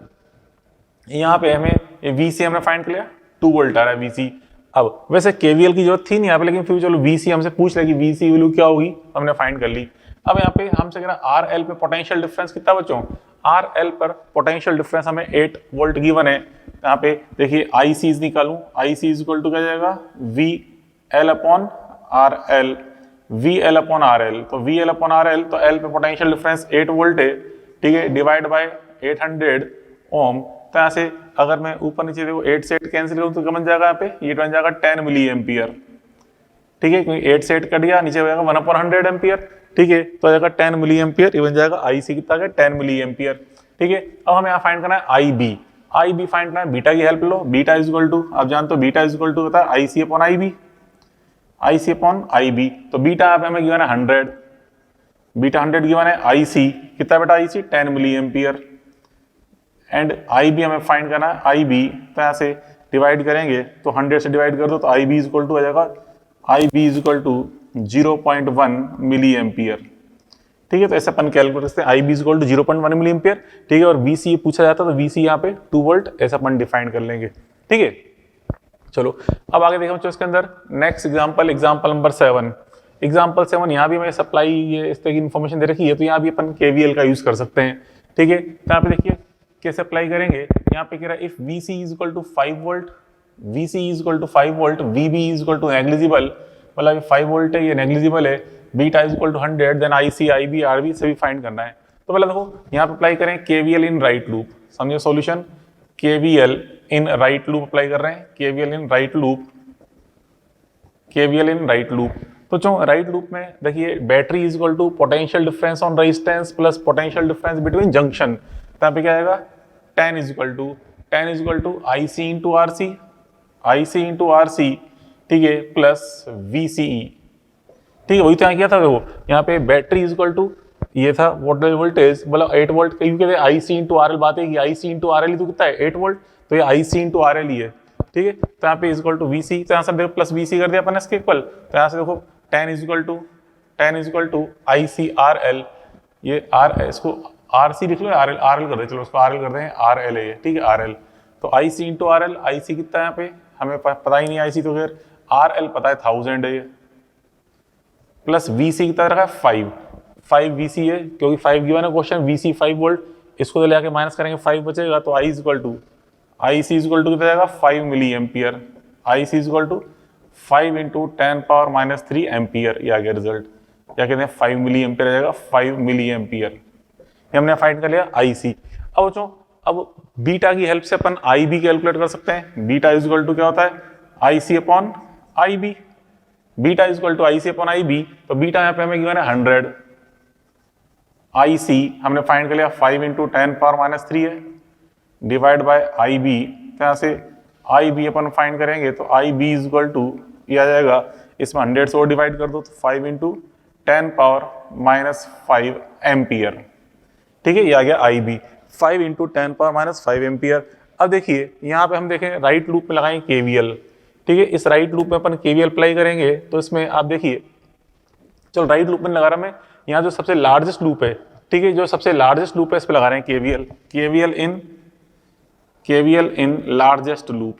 यहाँ पे हमें ये VCE हमने फाइंड कर लिया, 2 वोल्ट आ रहा है VCE। अब वैसे KVL की जरूरत थी नहीं यहाँ पे, लेकिन फिर चलो VCE हमसे पूछ लेगी, VCE वैल्यू क्या होगी, हमने फाइंड कर ली। अब यहाँ पे हमसे कह रहा RL पे पोटेंशियल डिफरेंस कितना बच्चों, RL पर पोटेंशियल डिफरेंस हमें 8 वोल्ट गिवन है। यहाँ पे देखिए IC निकालूं, IC इज इक्वल टू क्या जाएगा VL upon RL, VL upon RL, तो VL अपॉन RL, तो L पे पोटेंशियल डिफरेंस 8 वोल्ट है, ठीक है, डिवाइड बाय 800 ओम, तो यहाँ से अगर मैं ऊपर नीचे देखो 8 से 8 कैंसिल करूँ तो क्या बन जाएगा यहाँ पे, ये बन जाएगा 10 मिली एम्पियर। ठीक है, क्योंकि 8 से 8 कट गया, नीचे हो जाएगा 1/100 एम्पियर। ठीक है, तो आ जाएगा 10 मिली एम्पियर, ये बन जाएगा आई सी कितना है 10 मिली एम्पियर। ठीक है, अब हमें यहाँ फाइंड करना है I B. I B find करना है, बीटा की हेल्प लो, बीटा इज इक्वल टू, आप जानते हो बीटा इज इक्वल टू होता है I C upon I B, I C upon I B. तो बीटा यहाँ पे हमें गिवन है 100, बीटा 100 गिवन है, आई सी कितना बेटा, I C 10 milli ampere, and I B हमें फाइंड करना है आई बी। तो यहाँ से डिवाइड करेंगे तो 100 से डिवाइड कर दो तो I B is equal to आ जाएगा, I B is equal to 0.1 milli ampere. ठीक है, तो ऐसे अपन कैलकुलेट करते हैं, I B is equal to 0.1 milli ampere. ठीक है, और वी सी पूछा जाता है तो वी सी यहाँ पे 2 वोल्ट ऐसा अपन डिफाइन कर लेंगे। ठीक है, चलो अब आगे देखो बच्चों इसके अंदर next example, example number 7। Example 7 यहाँ भी मैं सप्लाई ये इस तरह की इन्फॉर्मेशन दे रखी है, तो यहाँ भी अपन केवीएल का यूज कर सकते हैं। ठीक है, तो यहाँ पे देखिए कैसे अप्लाई करेंगे, यहाँ पे कह रहा है if V C is equal to 5 volt, V C is equal to 5 volt, V B is equal to negligible, मतलब 5 वोल्ट है ये नेग्लिजिबल है, beta is equal to 100, then I C I B R B सभी find करना है। तो पहले देखो यहाँ पे अप्लाई करें केवीएल इन राइट लूप, समझो solution, KVL in right loop apply कर रहे हैं, KVL in right loop, KVL in right loop. तो जो राइट लूप में देखिए battery is equal to potential difference on resistance plus potential difference between junction, तो यहाँ पे क्या आएगा 10 is equal to I C into R C, I C into R C, ठीक है, प्लस वी सी ई। ठीक है, वही तो यहाँ किया था देखो, यहाँ पे बैटरी इज इक्वल टू ये था वोल्टेज मतलब 8 वोल्ट, क्योंकि आई सी इंटू आर एल बात है कि आई सी इंटू आर एल तो कितना है 8 वोल्ट, तो ये आई सी इंटू आर एल ही है। ठीक है, तो यहाँ पे इज इक्वल टू वी सी, तो यहाँ से देखो प्लस वी सी कर दिया अपन इसके इक्वल, तो यहाँ से देखो 10 is equal to I C R L, ये आर इसको आर सी लिख लो, आर एल कर दे, चलो उसको आर एल कर दें, आर एल है, ठीक है आर एल। तो I C into R L, I C कितना है यहाँ पे हमें पता ही नहीं आई सी, तो फिर आर एल पता है 1000 है ये, प्लस वी सी कितना रखा है 5 वी सी है, क्योंकि 5 गिवन है क्वेश्चन, वी सी 5 वोल्ट, इसको तो लेके माइनस करेंगे 5 बचेगा, तो I C is equal to कितना जाएगा 5 milliampere, I C is equal to 5 into 10 power minus 3 ampere, ये आ गया रिजल्ट, क्या कहते हैं 5 मिली एम्पियर आ जाएगा 5 मिली एम्पियर, ये हमने फाइंड कर लिया आई सी। अब बच्चों अब बीटा की हेल्प से अपन आई बी कैलकुलेट कर सकते हैं, बीटा इज इक्वल टू क्या होता है I C upon I B, beta is equal to I C upon I B, तो बीटा यहाँ पे हमें गिवन है 100, आई सी हमने फाइंड कर लिया 5 इंटू 10 पावर माइनस 3 है, डिवाइड बाय आई बी, तो यहाँ से आई बी अपन फाइंड करेंगे तो I B is equal to ये आ जाएगा, इसमें 100 से और डिवाइड कर दो तो 5 इंटू 10 पावर माइनस 5 एम्पियर। ठीक है, ये आ गया I B 5 into 10 power minus 5 ampere. अब देखिए यहाँ पे हम देखें राइट लूप में लगाएंगे केवीएल। ठीक है, इस राइट लूप में अपन केवीएल अप्लाई करेंगे तो इसमें आप देखिए, चलो राइट लूप में लगा रहा मैं, यहाँ जो सबसे लार्जेस्ट लूप है, ठीक है, जो सबसे लार्जेस्ट लूप है इस पे लगा रहे हैं केवीएल, केवीएल इन लार्जेस्ट लूप,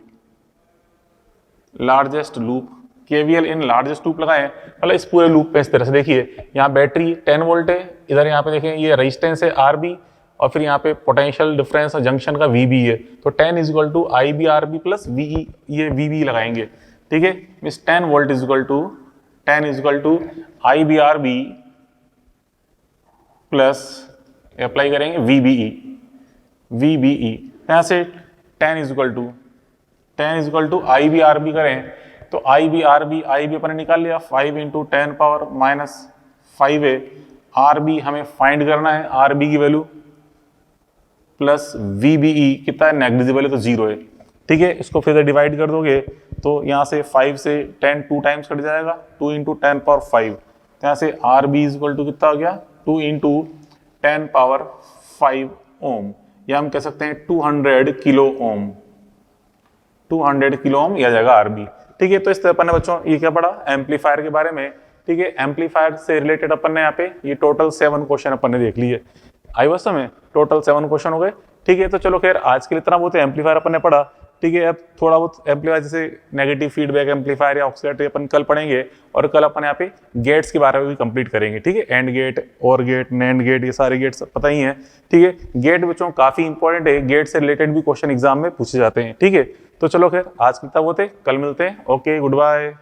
केवीएल इन लार्जेस्ट लूप लगाए, मतलब इस पूरे लूप पे इस तरह से देखिए, यहाँ बैटरी 10 वोल्ट है, इधर यहाँ पे देखें ये रेजिस्टेंस है आर बी, और फिर यहाँ पे पोटेंशियल डिफरेंस जंक्शन का वी बी है, तो 10 is equal to I B R B plus V, ये वी बी लगाएंगे। ठीक है, means 10 volt is equal to I B R B plus apply करेंगे वीबीई, यहाँ से 10 is equal to I B R B करें तो आई बी अपन ने निकाल लिया 5 इंटू 10 पावर माइनस 5 है, आर बी हमें फाइंड करना है, आर बी की वैल्यू प्लस वीबीई कितना है नेग्लिजिबल है तो 0 है। ठीक है, इसको फिर डिवाइड कर दोगे तो यहाँ से 5 से 10 2 टाइम्स कट जाएगा, 2 इंटू 10 पावर 5, तो यहाँ से R B is equal to कितना हो गया 2 इंटू 10 पावर 5 ओम, या हम कह सकते हैं 200 किलो ओम, 200 किलो ओम यह जाएगा आरबी। ठीक है, तो इस तरह अपन ने बच्चों ये क्या पढ़ा एम्पलीफायर के बारे में। ठीक है, एम्पलीफायर से रिलेटेड अपन ने यहाँ पे ये टोटल 7 क्वेश्चन अपन ने देख लिए, आई बस में टोटल 7 क्वेश्चन हो गए। ठीक है, तो चलो खैर आज के लिए इतना बहुत एम्पलीफायर अपन ने पढ़ा। ठीक है, अब थोड़ा बहुत एम्पलीफायर जैसे नेगेटिव फीडबैक एम्पलीफायर या ऑक्सीलेटरी अपन कल पढ़ेंगे, और कल अपन यहाँ पे गेट्स के बारे में भी कंप्लीट करेंगे। ठीक है, एंड गेट, और गेट, नैंड गेट, ये सारे गेट्स पता ही हैं। ठीक है, गेट बच्चों काफी इंपॉर्टेंट है, गेट से रिलेटेड भी क्वेश्चन एग्जाम में पूछे जाते हैं। ठीक है, तो चलो खैर आज कितना वो थे, कल मिलते हैं। Okay, good bye.